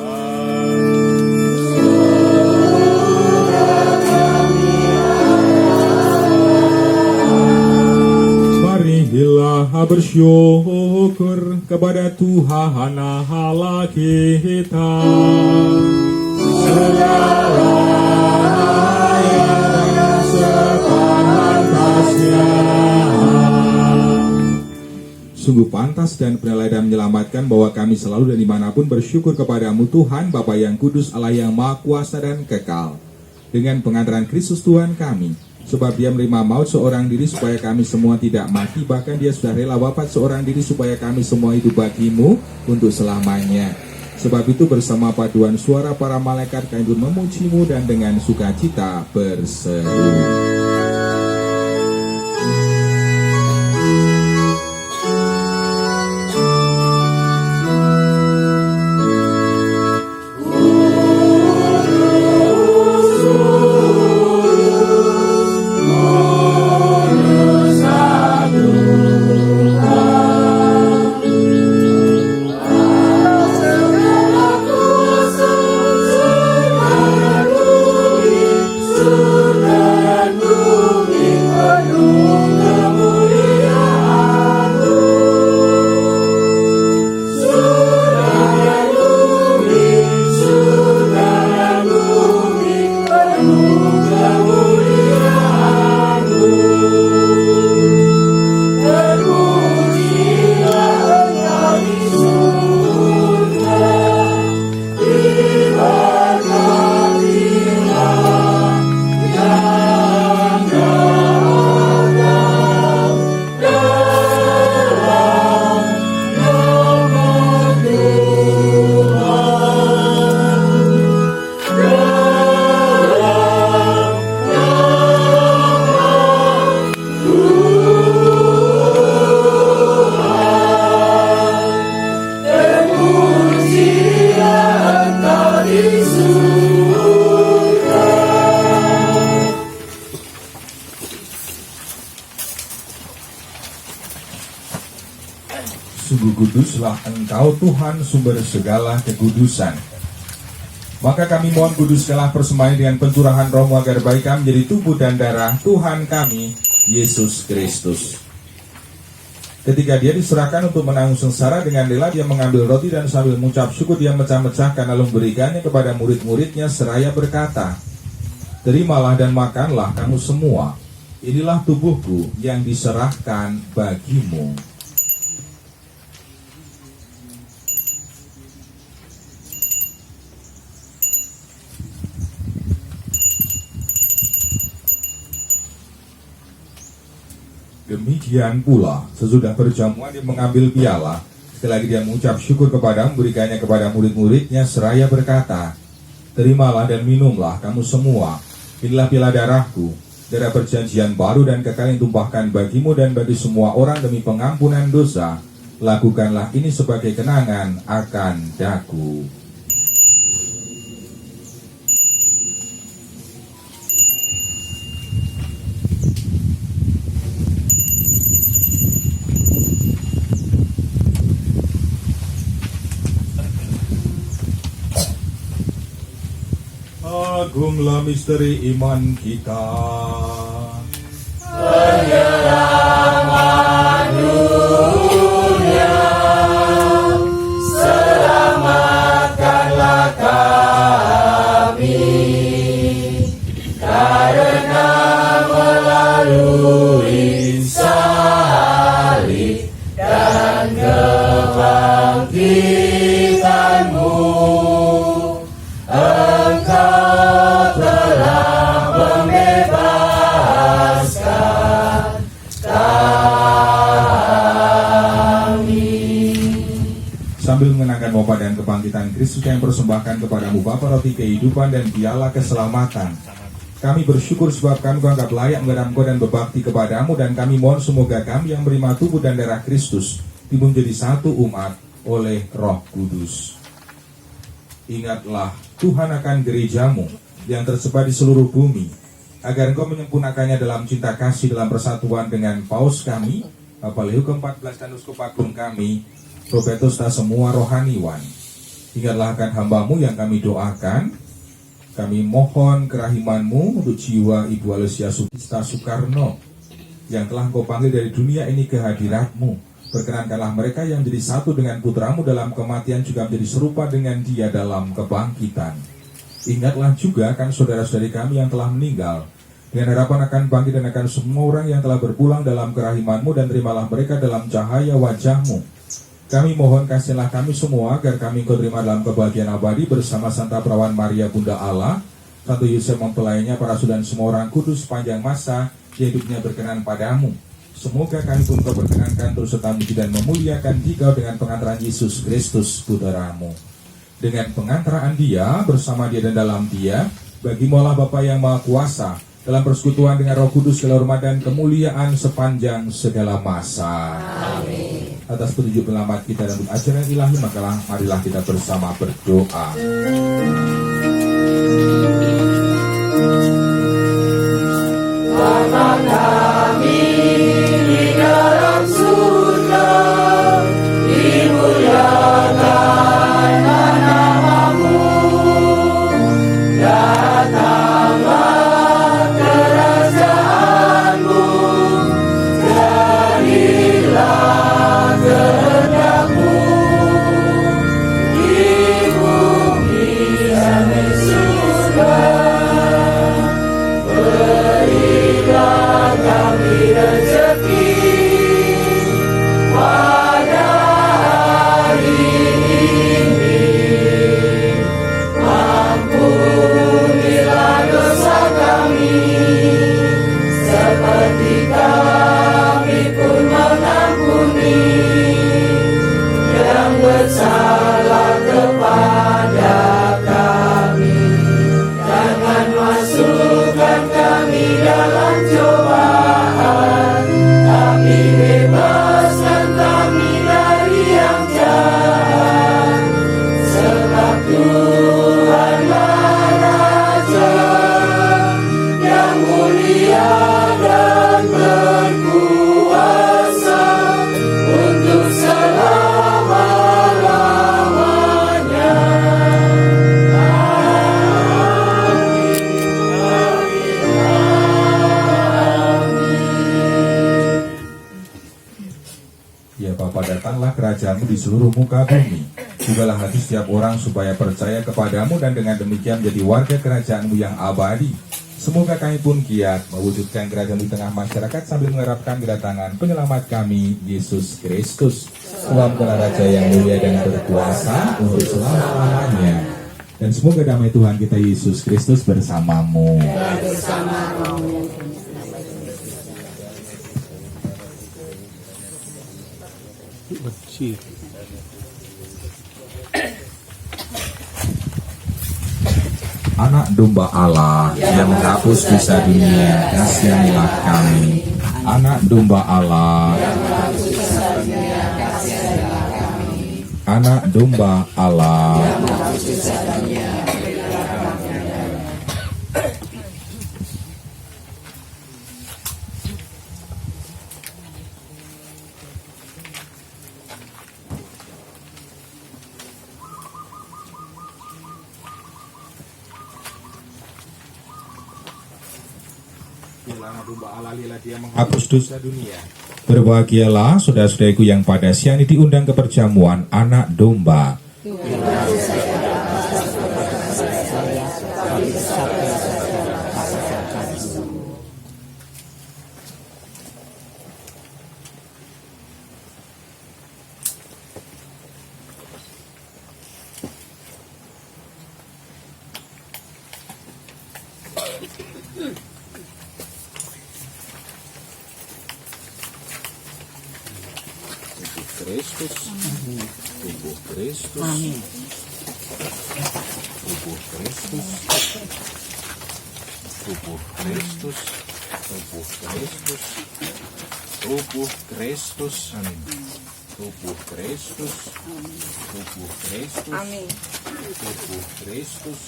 Mari Marilah bersyukur kepada Tuhan Allah kita. Segala yang sepantasnya. Sungguh pantas dan benar dan menyelamatkan bahwa kami selalu dan dimanapun bersyukur kepadamu Tuhan Bapa yang kudus, Allah yang maha kuasa dan kekal. Dengan pengantaran Kristus Tuhan kami, sebab dia menerima maut seorang diri supaya kami semua tidak mati, bahkan dia sudah rela wafat seorang diri supaya kami semua hidup bagimu untuk selamanya. Sebab itu bersama paduan suara para malaikat kami pun memujimu dan dengan sukacita berseru. Sungguh kuduslah Engkau Tuhan, sumber segala kekudusan. Maka kami mohon kuduskanlah persembahan dengan pencurahan rohmu agar baik kami menjadi tubuh dan darah Tuhan kami, Yesus Kristus. Ketika dia diserahkan untuk menanggung sengsara, dengan rela dia mengambil roti dan sambil mengucap syukur dia mecah-mecahkan lalu memberikannya kepada murid-muridnya seraya berkata, "Terimalah dan makanlah kamu semua. Inilah tubuhku yang diserahkan bagimu." Demikian pula, sesudah perjamuan dia mengambil piala, sekali lagi dia mengucap syukur kepada, memberikannya kepada murid-muridnya seraya berkata, "Terimalah dan minumlah kamu semua. Inilah piala darahku, darah perjanjian baru dan kekal yang tumpahkan bagimu dan bagi semua orang demi pengampunan dosa. Lakukanlah ini sebagai kenangan akan daku." Agunglah misteri iman kita. Penyelamat dunia, selamatkanlah kami, karena melalui salib dan kebangkitanmu, sambil mengenangkan wafat dan kebangkitan Kristus yang persembahkan kepadamu Bapa roti kehidupan dan piala keselamatan. Kami bersyukur sebab kami anggap layak menghadap Engkau dan berbakti kepadamu, dan kami mohon semoga kami yang menerima tubuh dan darah Kristus dibuat menjadi satu umat oleh Roh Kudus. Ingatlah Tuhan akan gerejamu yang tersebar di seluruh bumi, agar Engkau menyempurnakannya dalam cinta kasih dalam persatuan dengan Paus kami, Bapak Leo ke-14 dan Uskup Agung kami, Propetus dan semua rohaniwan. Ingatlah akan hambamu yang kami doakan. Kami mohon kerahimanmu untuk jiwa Ibu Alesia Sutista Soekarno yang telah Engkau panggil dari dunia ini ke hadirat-Mu. Perkenankanlah mereka yang menjadi satu dengan putra-Mu dalam kematian juga menjadi serupa dengan Dia dalam kebangkitan. Ingatlah juga akan saudara-saudari kami yang telah meninggal, dengan harapan akan bangkit dan akan semua orang yang telah berpulang dalam kerahiman-Mu, dan terimalah mereka dalam cahaya wajah-Mu. Kami mohon kasihlah kami semua agar kami Engkau terima dalam kebahagiaan abadi bersama Santa Perawan Maria Bunda Allah, Santo Yosef mempelainya, para rasul dan semua orang kudus sepanjang masa hidupnya berkenan padamu. Semoga kami pun Kau perkenankan terus serta memuji dan memuliakan Dikau dengan pengantaran Yesus Kristus Putra-Mu. Dengan pengantaran Dia, bersama Dia dan dalam Dia, bagi-Mu Allah Bapa yang Maha Kuasa, dalam persekutuan dengan Roh Kudus, segala hormat dan kemuliaan sepanjang segala masa. Amin. Atas petunjuk penyelamat kita dan ajaran ilahi, maka marilah kita bersama berdoa. Bapa kami di dalam surga, dimuliakan nama-Mu, datanglah kerajaan-Mu, jadilah kehendak-Mu di bumi dan di surga. Berilah kami rezeki pada hari ini, ampunilah dosa kami seperti kami pun mengampuni yang bersalah kepada kami. Jangan masukkan kami dalam cobaan, tapi bebaskan kami dari yang jahat. Sebab Tuhanlah Raja yang mulia dan berkuasa untuk selama-lamanya. Ya Bapa, datanglah kerajaan-Mu di seluruh muka bumi. Bukalah hati setiap orang supaya percaya kepadamu, dan dengan demikian menjadi warga kerajaan-Mu yang abadi. Semoga kami pun giat mewujudkan kerajaan di tengah masyarakat sambil mengharapkan kedatangan penyelamat kami, Yesus Kristus. Sebab Engkaulah Raja yang mulia dan berkuasa untuk selama-lamanya. Dan semoga damai Tuhan kita Yesus Kristus bersamamu. Anak domba Allah yang menghapus dosa dunia, kasihanilah kami. Anak domba Allah, anak domba Allah. Anak domba Allah, lihatlah Dia menghapus dosa dunia. Berbahagialah saudara-saudariku yang pada siang ini diundang ke perjamuan anak domba. Kristus, tubuh Kristus, tubuh Kristus, tubuh Kristus, tubuh Kristus, tubuh Kristus, amin. Tubuh Kristus,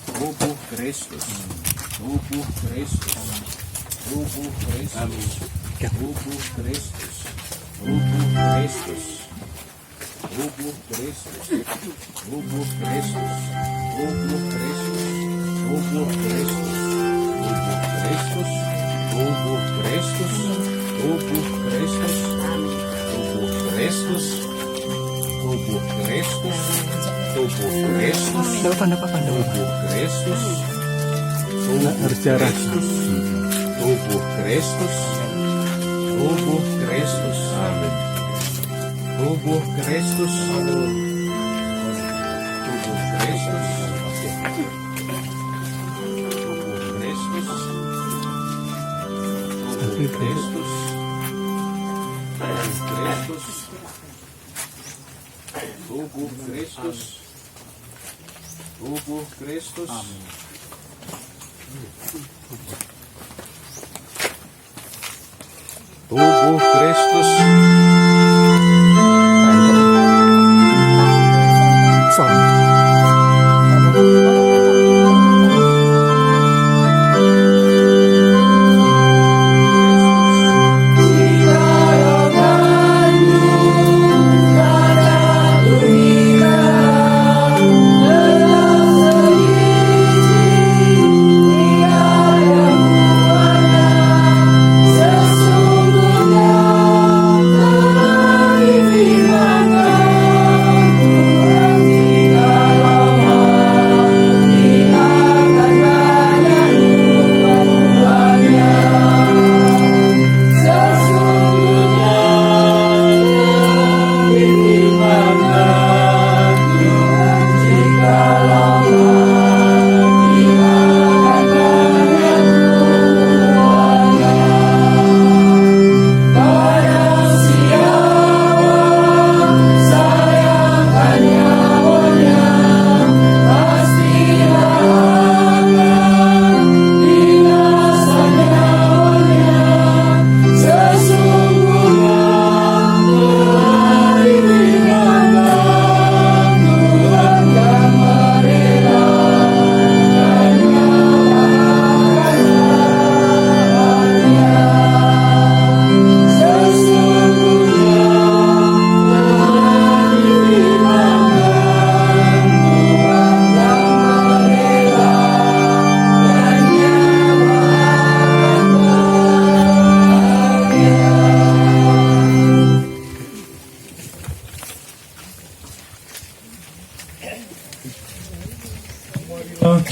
tubuh Kristus, amin. Tubuh Kristus, amin. Tubuh Kristus, tubuh Kristus, tubuh Kristus, tubuh Kristus. Tubuh Kristus, tubuh Kristus, tubuh Kristus, tubuh Kristus, tubuh Kristus, tubuh Kristus, tubuh Kristus, tubuh Kristus, tubuh Kristus, tubuh Kristus, tubuh Kristus, tubuh Kristus, tubuh Kristus, tubuh Kristus, tubuh Kristus, tubuh Kristus, tubuh Kristus, Kristus, tubuh Kristus, tubuh Kristus, tubuh Kristus,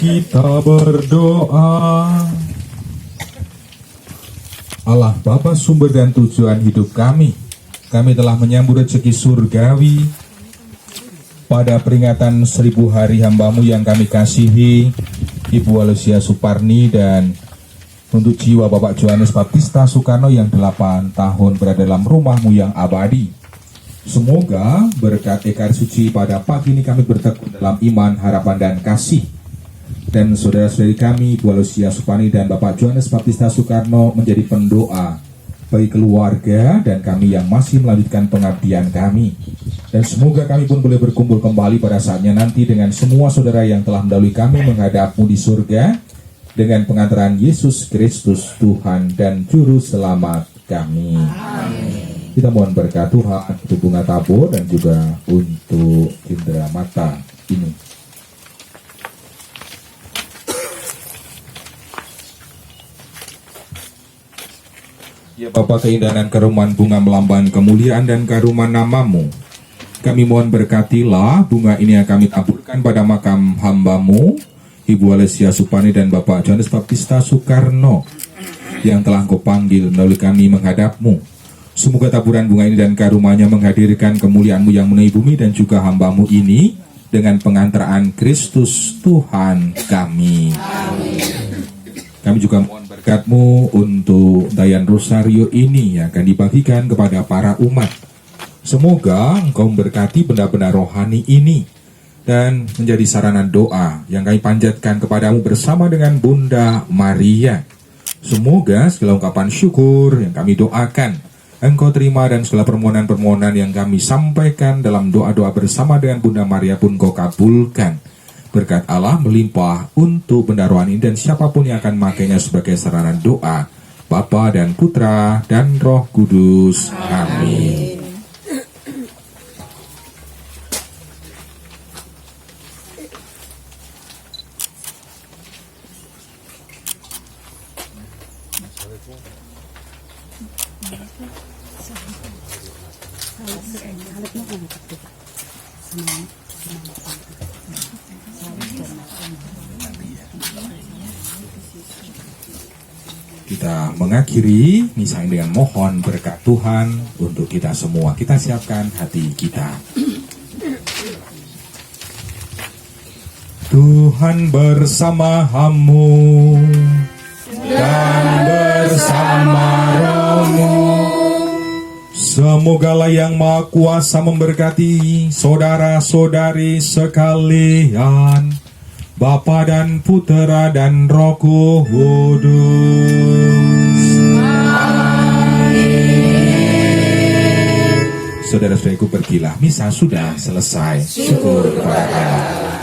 kita berdoa. Allah Bapa sumber dan tujuan hidup kami telah menyambut rezeki surgawi pada peringatan 1000 hari hamba-Mu yang kami kasihi, Ibu Alicia Suparni, dan untuk jiwa Bapak Johannes Baptista Soekarno yang 8 tahun berada dalam rumah-Mu yang abadi. Semoga berkat Ekaristi Suci pada pagi ini kami bertekun dalam iman, harapan, dan kasih. Dan saudara-saudari kami, Ibu Alicia Suparni dan Bapak Johannes Baptista Soekarno menjadi pendoa bagi keluarga dan kami yang masih melanjutkan pengabdian kami. Dan semoga kami pun boleh berkumpul kembali pada saatnya nanti dengan semua saudara yang telah mendahului kami menghadap-Mu di surga dengan pengantaran Yesus Kristus Tuhan dan Juru Selamat kami. Amin. Kita mohon berkat Tuhan untuk bunga tabur dan juga untuk cindera mata ini. Ya Bapa, keindahan keruman bunga melambang kemuliaan dan karuman nama-Mu, kami mohon berkatilah bunga ini yang kami taburkan pada makam hamba-Mu, Ibu Alicia Suparni dan Bapak Johannes Baptista Soekarno, yang telah Engkau panggil melalui kami menghadap-Mu. Semoga taburan bunga ini dan karumanya menghadirkan kemuliaan-Mu yang memenuhi bumi dan juga hamba-Mu ini dengan pengantaraan Kristus Tuhan kami. Amin. Kami juga mohon berkat-Mu untuk dayan rosario ini yang akan dibagikan kepada para umat. Semoga Engkau memberkati benda-benda rohani ini dan menjadi sarana doa yang kami panjatkan kepadamu bersama dengan Bunda Maria. Semoga segala ungkapan syukur yang kami doakan Engkau terima, dan segala permohonan-permohonan yang kami sampaikan dalam doa-doa bersama dengan Bunda Maria pun Kau kabulkan. Berkat Allah melimpah untuk benda rohani dan siapapun yang akan memakainya sebagai sarana doa, Bapa dan Putra dan Roh Kudus. Amin. Kita mengakhiri misa dengan mohon berkat Tuhan untuk kita semua. Kita siapkan hati kita. Tuhan bersamamu dan bersama rohmu. Semogalah yang Maha Kuasa memberkati saudara-saudari sekalian, Bapa dan Putera dan Roh Kudus. Saudara-saudariku, pergilah, misa sudah selesai. Syukur kepada Allah.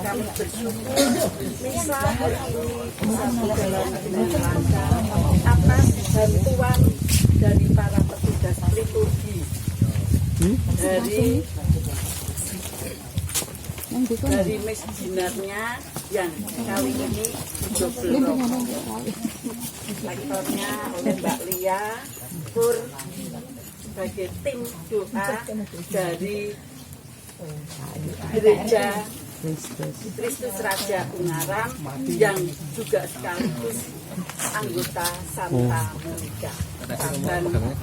Kami bersyukur misa hari ini bisa berjalan dengan lancar atas bantuan dari para petugas liturgi dari Miss Jinarnya yang kali ini belum lektornya oleh Mbak Lia Pur sebagai tim doa dari Gereja Kristus Raja Ungaran yang juga sekaligus anggota Santa Monica Saban Ungaran.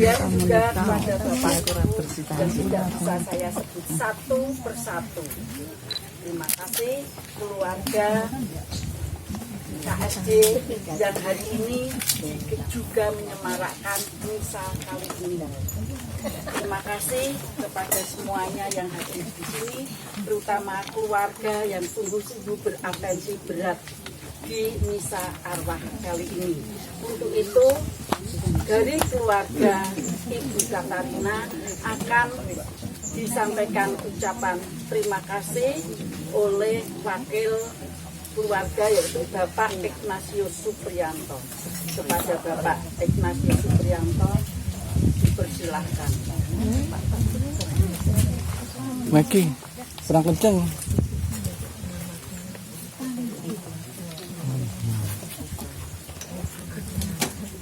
Dia juga kepada Bapak Ibu yang tidak bisa saya sebut satu persatu. Terima kasih keluarga KSD yang hari ini juga menyemarakkan misa kali ini. Terima kasih kepada semuanya yang hadir di sini, terutama keluarga yang sungguh-sungguh beratensi berat di misa arwah kali ini. Untuk itu dari keluarga Ibu Katarina akan disampaikan ucapan terima kasih oleh wakil keluarga yaitu Bapak Ignatius Supriyanto. Kepada Bapak Ignatius Supriyanto dipersilahkan. Maki, kurang kenceng.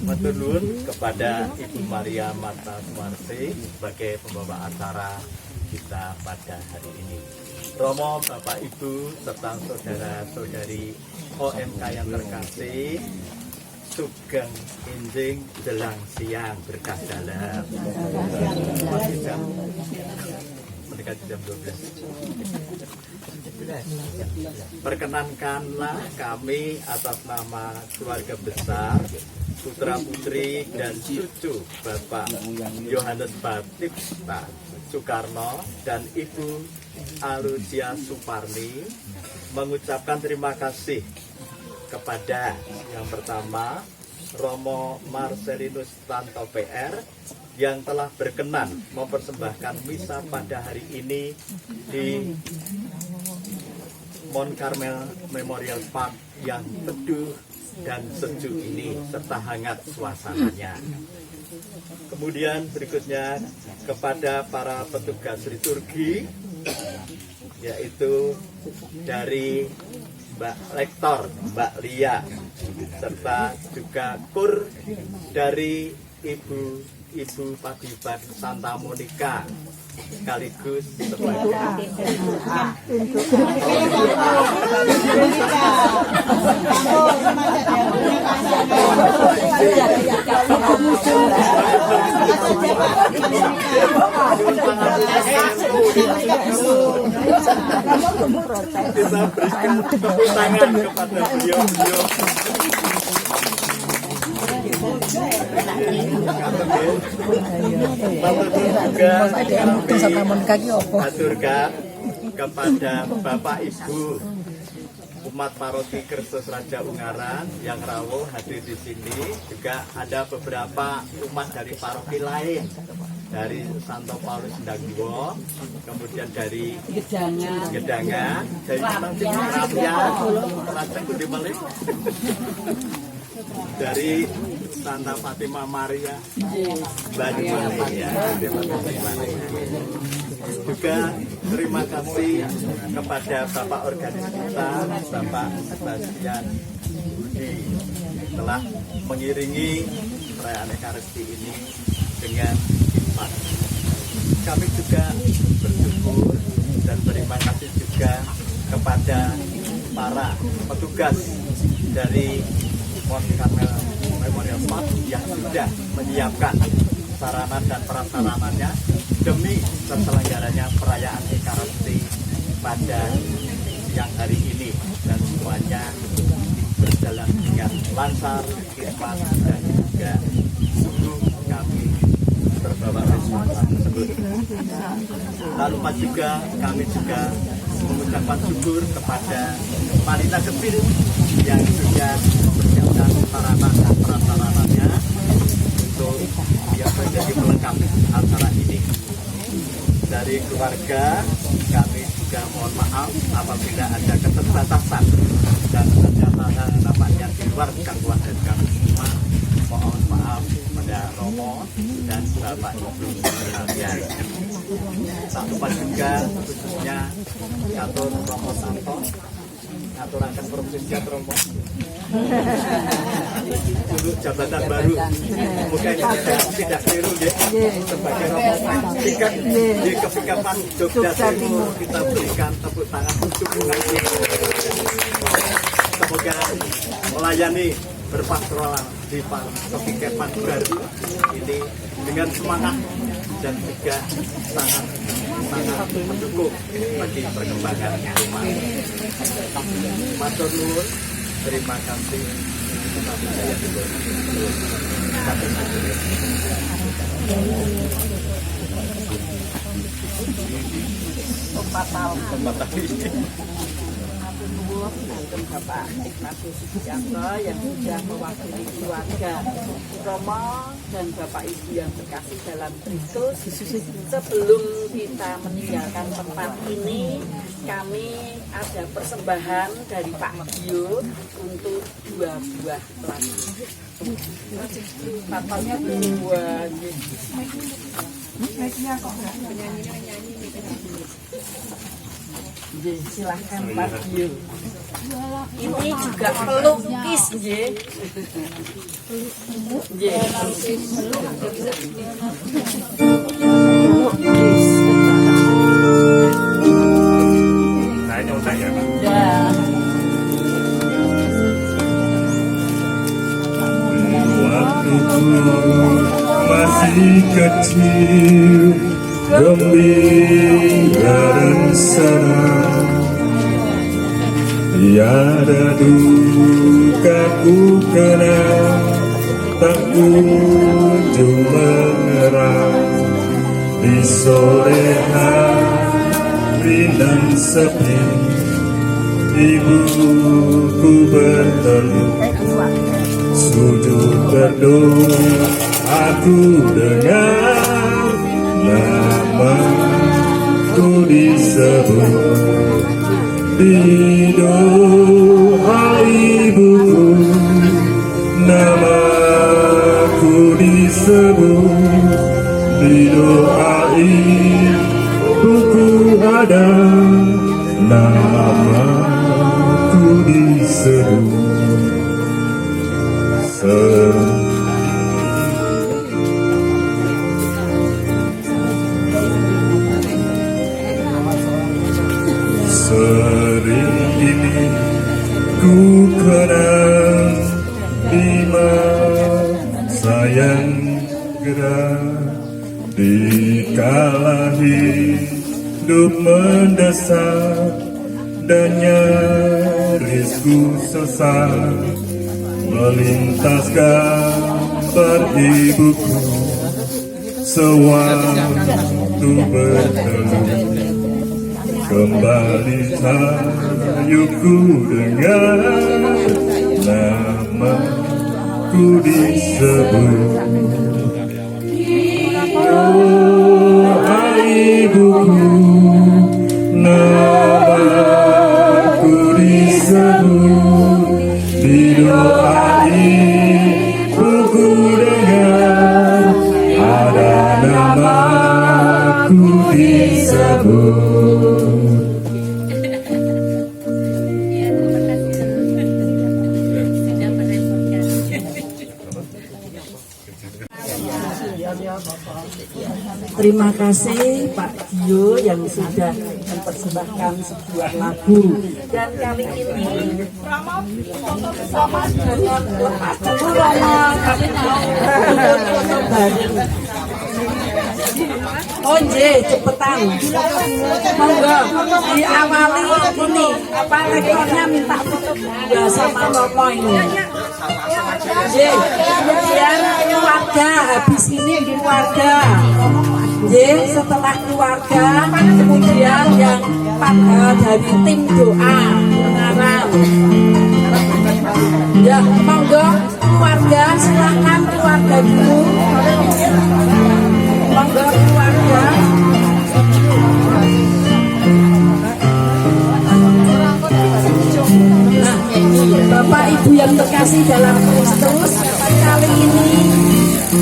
Matur nuwun kepada Ibu Maria Marta Sumarsi sebagai pembawa acara kita pada hari ini. Romo, Bapak, Ibu, serta saudara-saudari OMK yang terkasih, sugeng enjing jelang siang berkah dalam. Masih jam mendekati jam 12. Perkenankanlah kami atas nama keluarga besar, putra putri dan cucu Bapak Yohanes Baptista Soekarno dan Ibu Alucia Suparni mengucapkan terima kasih kepada yang pertama Romo Marcelinus Tanto PR yang telah berkenan mempersembahkan misa pada hari ini di Mount Carmel Memorial Park yang teduh dan sejuk ini serta hangat suasananya. Kemudian berikutnya kepada para petugas liturgi, yaitu dari Mbak Lektor, Mbak Lia, serta juga kur dari Ibu Paguyuban Santa Monica, sekaligus sebagai kita berikan tepuk tangan kepada beliau-beliau. Aturkan kepada Bapak Ibu umat paroki Kristus Raja Ungaran yang rawuh hadir di sini, juga ada beberapa umat dari paroki lain, dari Santo Paulus Ndangwo, kemudian dari Gedangan, dari Rakyat, Raja Budi Melik, dari Santa Fatima Maria Banyumanik, ya, juga terima kasih kepada Bapak Organis kita, Bapak Sebastian Budi, telah mengiringi perayaan Ekaristi ini dengan hikmat. Kami juga bersyukur dan berterima kasih juga kepada para petugas dari Mount Carmel Memorial Park yang sudah menyiapkan sarana dan prasarananya demi terselenggaranya perayaan Ekaristi pada siang hari ini, dan semuanya berjalan dengan lancar, hikmat, dan juga sungguh kami terbawa semangat tersebut. Lalu juga kami juga mengucapkan syukur kepada panitia kecil yang sudah mempersiapkan sarana dan prasarananya untuk yang menjadi melengkapi acara ini. Dari keluarga kami juga mohon maaf apabila ada keterbatasan dan hal-hal nampaknya di luar jangkauan dari kami semua. Mohon maaf pada Romo dan Bapak Ibu sekalian. Tak lupa juga khususnya Catur Romo Santo, aturakan provinsi Romo untuk jabatan baru. Semoga ini tidak keliru ya. Sebagai Romo tingkat di Kepikapan Jogja Timur, kita berikan tepuk tangan untuk mengaji. Semoga melayani berpastoral di Kepikapan baru ini dengan semangat dan juga sangat mendukung bagi perkembangan umat. Matur nuwun, terima kasih. wonten Bapak Ignatius Sugiyanto yang sudah mewakili keluarga Romo dan Bapak Ibu yang terkasih dalam Kristus. Sebelum kita meninggalkan tempat ini, kami ada persembahan dari Pak Dio untuk 2 buah lagu. Papanya 2. Silahkan Pak Dio. Ini juga pelukis, nggih. Pelukis. Nah, nyontek ya, Pak? Ya. Waktuku masih kecil, gembira dan senang, tiada duka ku kenal, tak kunjung mengerang. Di sore hari dan sepi, ibuku berteduh, sujud berdoa, aku dengar namaku disebut. Di doa ibuku, namaku disebut. Di doa ibuku ada namaku disebut. Sering ini ku kenal di masa yang gerak, di kala hidup mendesak dan nyaris ku sesat, melintas gambar ibuku sewaktu berteduh. Kembali sayuku dengar namaku disebut. Doa ibuku, namaku disebut. Di doa ibuku dengar ada namaku disebut. Terima kasih Pak Dio yang sudah mempersembahkan sebuah lagu, dan kali ini bersama dengan lepas dulu Romo, kami mau foto bareng. Oh nggih, cepetan. Monggo diawali ini apa rekornya, minta foto berdua sama Romo ini. Nggih, kemudian keluarga, habis ini keluarga. Nggih, setelah keluarga, kemudian yang dari tim doa Ungaran. Ya, monggo keluarga, silakan keluarga dulu. Monggo keluarga. Nah, Bapak Ibu yang terkasih dalam Kristus, kali ini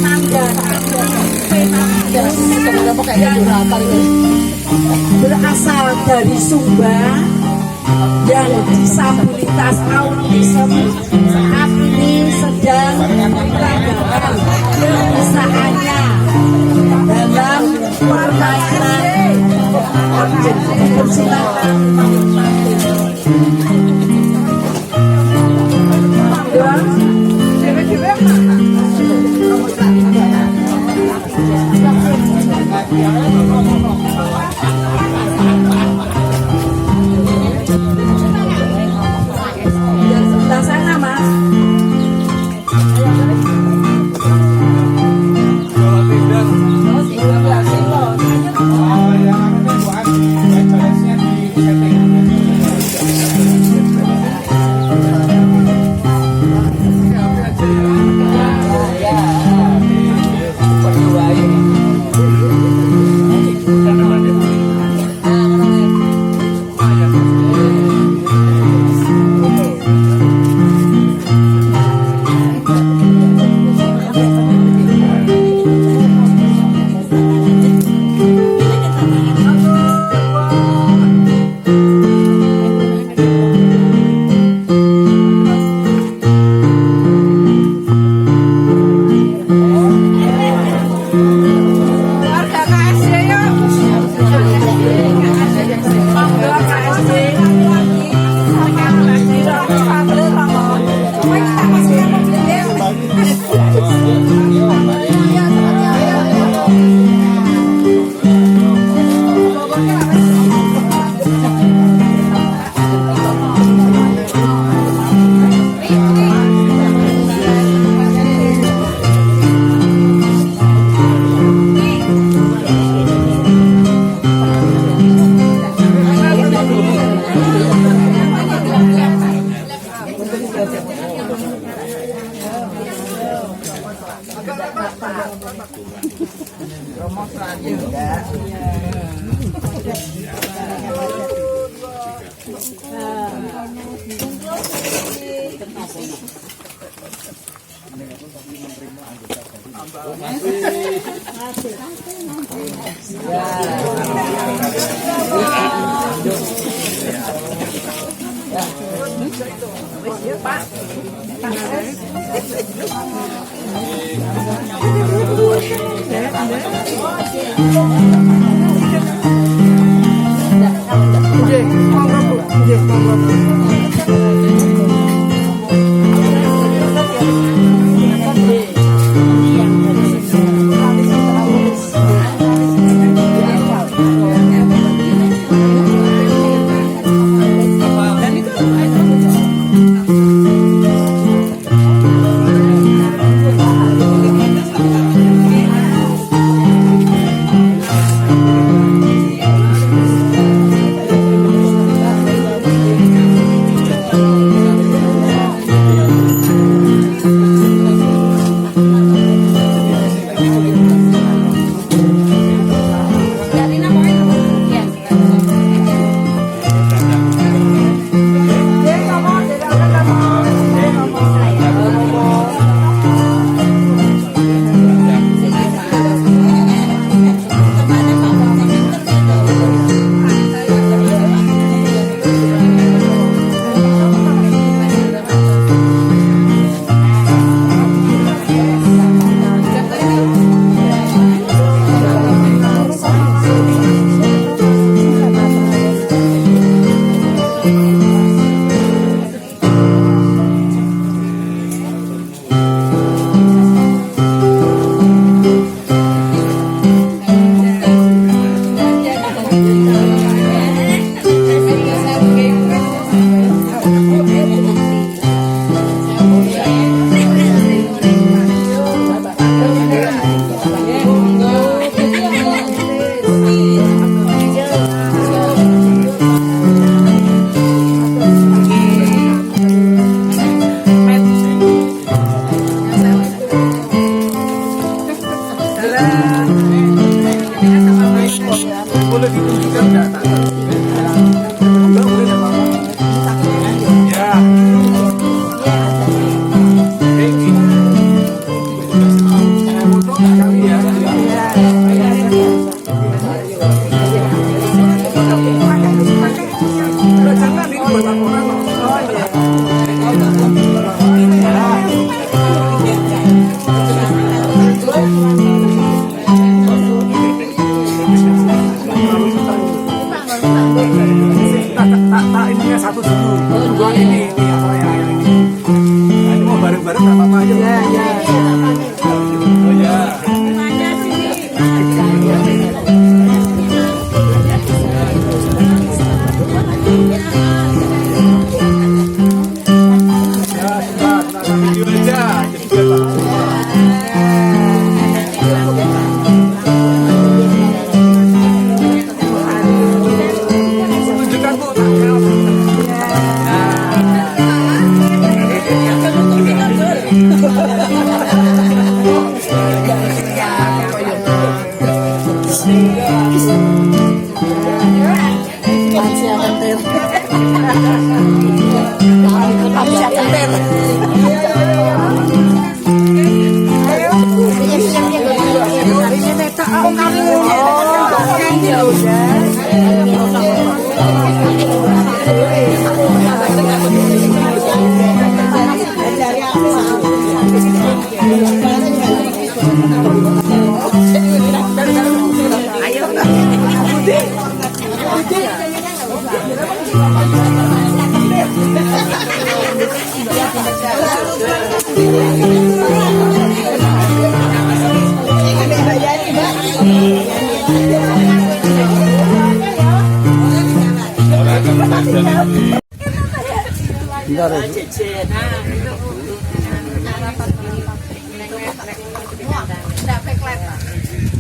tanda berasal dari Sumba yang disabilitas autism saat ini sedang meragakan keusahanya dalam permainan objek. Silakan. Sebelah sana, Mas.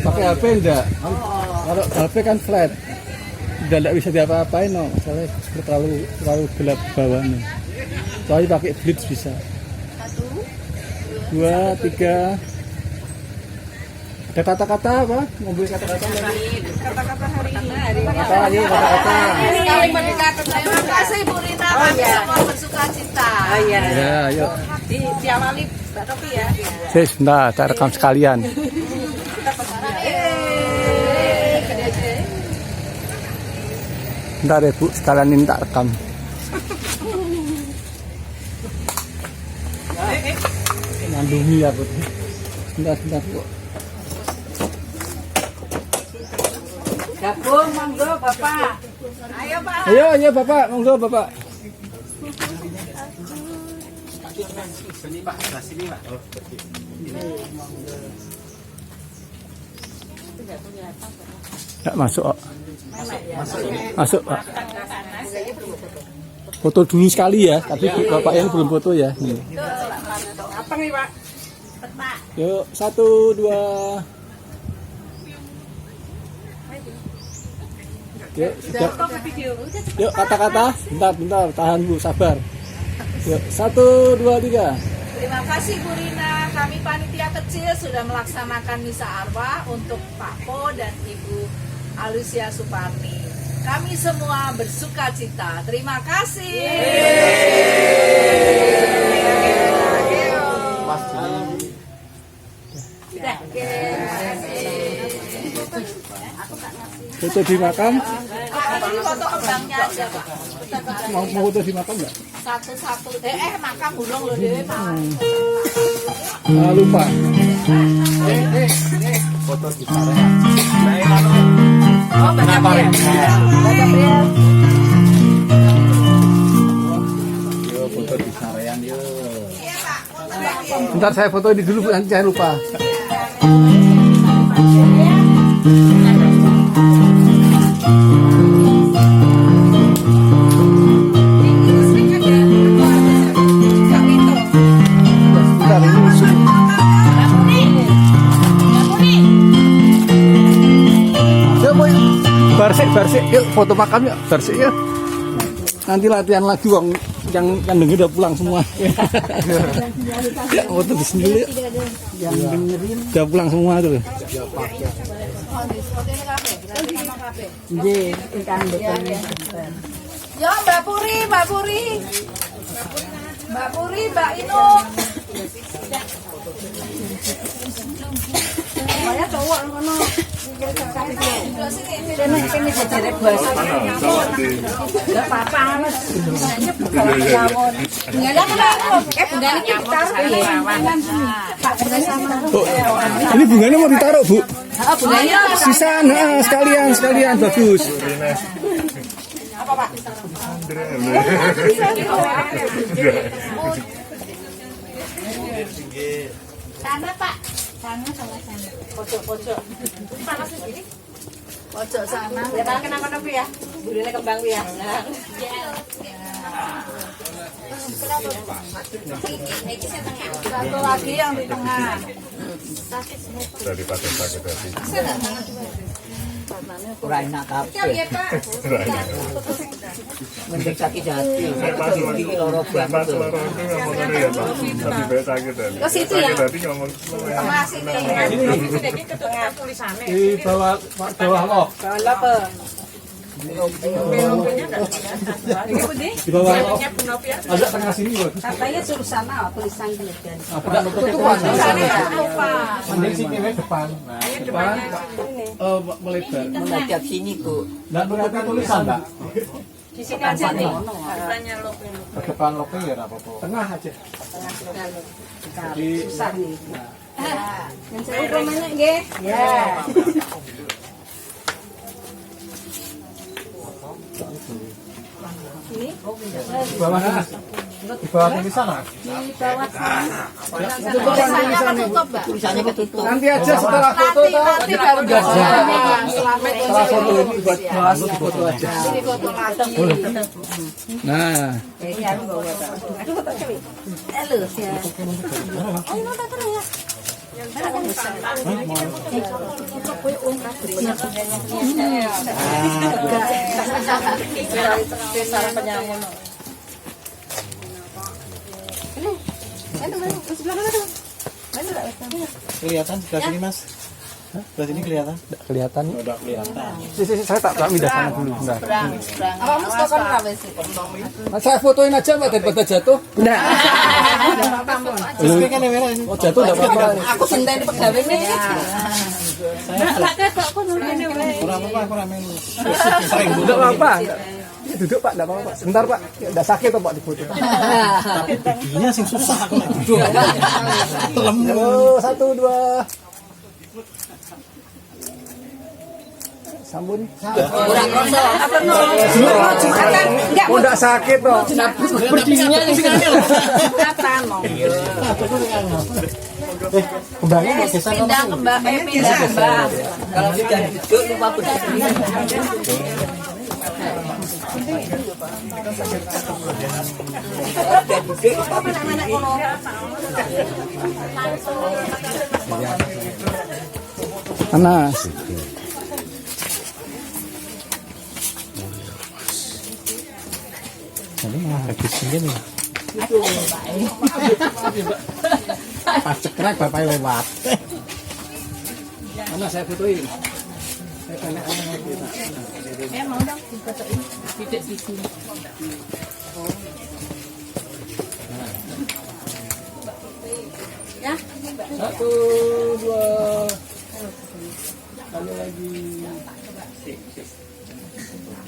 Pakai HP enggak? Kalau HP kan flat, udah enggak bisa diapa-apain, no. Soalnya terlalu gelap bawahnya. Soalnya pakai blitz bisa. 1, 2, 3. Ada kata-kata apa? Ngobrol kata-kata lagi. Kata-kata hari ini. Kata aja kata-kata. Sekali mendekati. Terima kasih Bu Rina, kami semua bersuka cita. Ya, yuk. Diawali Mbak Topi ya. Sebentar, saya rekam sekalian. Bentar ya Bu, sekalian ini tak rekam. Ngandungi ya Bu. Sebentar Bu. Gabung, monggo Bapak. Ayo Pak. Ayo Bapak, monggo Bapak. Nggak masuk, Pak. Masuk, Pak. Foto dulu sekali ya, tapi Bapak yang belum foto ya. Nih. Apa nih Pak? Yuk, 1, 2. Yuk, sudah. Yuk, kata-kata. Bentar, tahan Bu, sabar. Yuk, 1, 2, 3. Terima kasih Bu Rina, kami panitia kecil sudah melaksanakan misa arwah untuk Pak Po dan Ibu Alusia Suparni. Kami semua bersuka cita. Terima kasih. Foto di makam. Ini foto kembangnya aja Pak. Mau foto di makam nggak? Satu-satu. Makam bulung loh Dewi Pak. Lupa. Foto di sana. Oh, baca Bel. Baca Bel. Yuk, foto di sarean yuk. Iya Pak, foto lagi. Bentar saya foto ini dulu Bu, nanti saya lupa. Bentar ini zoom. Yuk, boy. Barsik, yuk foto makam yuk, barsik yuk. Nanti latihan lagi wong yang denger udah pulang semua. Ya, foto di sini dulu yuk. Yang dengerin udah pulang semua tuh. Yo Mbak Puri, Mbak Inu. Saya cowok ngono. Ini jajare bos. Enggak apa-apa Mas. Bunganya kenapa? Bunganya ditaruh ya. Pak bunganya sama. Oh, ini bunganya mau ditaruh Bu? Bunganya Sisaan, sekalian bagus. apa Pak? Sana Pak. Sana sama sana. Pojok. Panas di sini. Pojok sana. Ya tak kenapa-napa ya. Burine kembang ya. Satu lagi yang di tengah. Daripada sakit hati. Kurang enak Ya iya Pak. mending sakit hati. Pas Iki loro banget tuh. loro itu ngomong ngene ya Pak. Lebih baik sakit hati. Ke situ ya? Sakit hati ngomong. Mas ini. Di bawah lock. Di bawah lock. Agak tengah sini bagus. Katanya suruh sana tulisan geledan. Tutupan. Lupa. Mending sini depan. Nah, depan. Melebar. Menghadap sini, Bu. Nggak berarti tulisan, Mbak. Di sini aja nih. Ke depan locknya ya nggak apa-apa. Tengah aja. Jadi Susah nih. Yang saya rumahnya nggih. Ya. Ini di bawah sana. Di bawah tulisan lah. di bawah sana. Tulisannya ketutup, Mbak. Tulisannya ketutup. Nanti aja setelah foto Nanti baru setelah foto ini buat bahas di foto aja. Ini foto lagi. Nah, Ini aku bawa. Aduh, foto cewek. Halo, ya. Oh, ini tak terus ya. Kelihatan sebelah sini, Mas. Belah sini kelihatan? Tidak kelihatan. Tidak kelihatan. Saya tak mindah sana dulu. Bentar. Kamu stokan apa sih? Nah, saya fotoin aja Mbak daripada jatuh. Enggak. Oh jatuh enggak apa-apa. Aku cinta di pegawai nih. Enggak apa-apa. Duduk Pak, enggak apa-apa. Sebentar Pak. Enggak sakit toh Pak di foto. Tapi pipinya sing susah aku nek duduk. Halo, 1 2. Sambun. Kurang rasa. Apa no? Enggak Oh enggak sakit toh. berdirinya yang sing kata no. Kembangnya enggak geser. Pindah kembang, pindah kembang. Kalau sudah duduk lupa benar. Panas. Jadi mah habis segini. Pas cekrek bapak lewat. Mana saya fotoin? Saya tanya kita. Mau dong difotoin. Tidak di sini. Ya. 1 2. Kali lagi.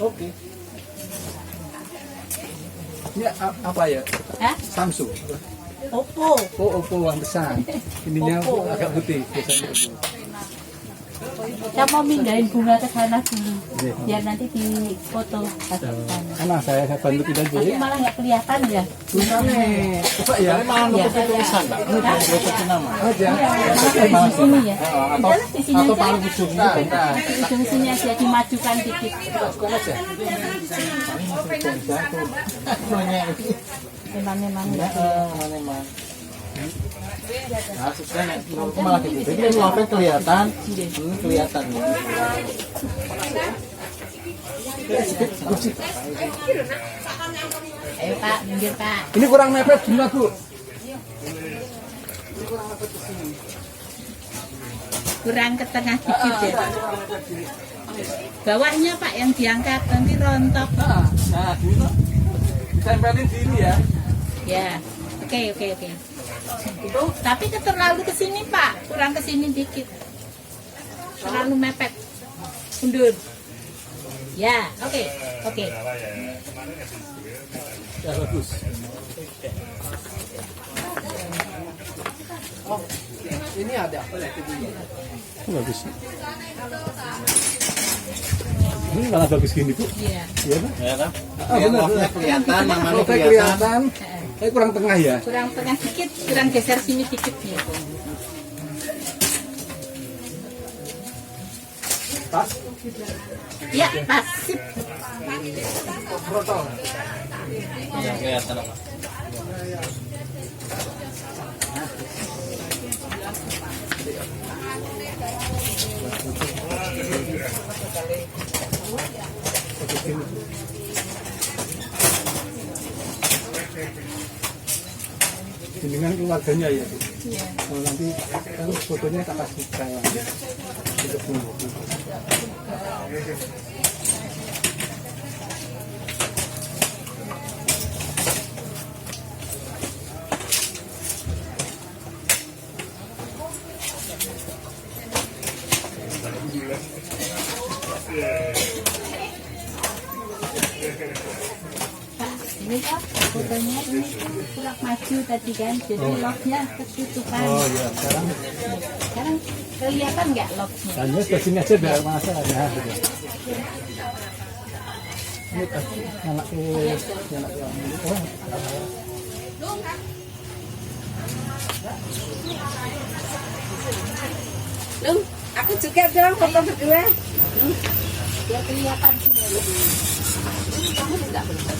Oke. Ini apa ya? Hah? Samsung. Oppo. Oh, Oppo yang besar. Ininya agak putih. Biasanya Oppo. Saya mau mindahin bunga ke sana dulu, biar nanti di foto kasih ke sana. Mana saya bantu tidak Tapi jadi. malah nggak kelihatan ya. Coba ya. Malah nutup tulisan, Mbak. Nutup nama. Aja. Di sini ya. Atau Di sini aja. paling ujung. Nah. Di ujung sini aja dimajukan dikit. Masukkan aja. Memang ya. Memang. Nah, susah malah gitu. Jadi ini kelihatan, kelihatan. Ayo Pak, minggir Pak. Ini kurang mepet gimana Bu? Kurang ke tengah dikit ya. Bawahnya Pak yang diangkat nanti rontok. Nah, dulu tempelin sini ya. Ya. Oke. Tapi terlalu ke sini Pak, kurang ke sini dikit. Terlalu mepet. Mundur. Ya, oke. Ya bagus. Oh, ini ada. Bagus. Ini malah bagus gini Bu. Iya. Iya kan? Ya kan? Benar. Kelihatan, yang mana Kelihatan. Kurang tengah ya. Kurang tengah dikit, kurang geser sini dikit ya. Pas. Ya, pas. Sip. Kelihatan apa? Dengan keluarganya ya Bu. Kalau nanti kan fotonya tak kasih saya untuk dulu. Ini Pak, fotonya ini kurang maju tadi kan, jadi locknya ketutupan. Oh iya, Sekarang kelihatan nggak locknya? hanya ke sini aja biar masalah ya. Ini anak Lung, aku juga dong foto berdua. Biar kelihatan sini. Kamu tidak boleh.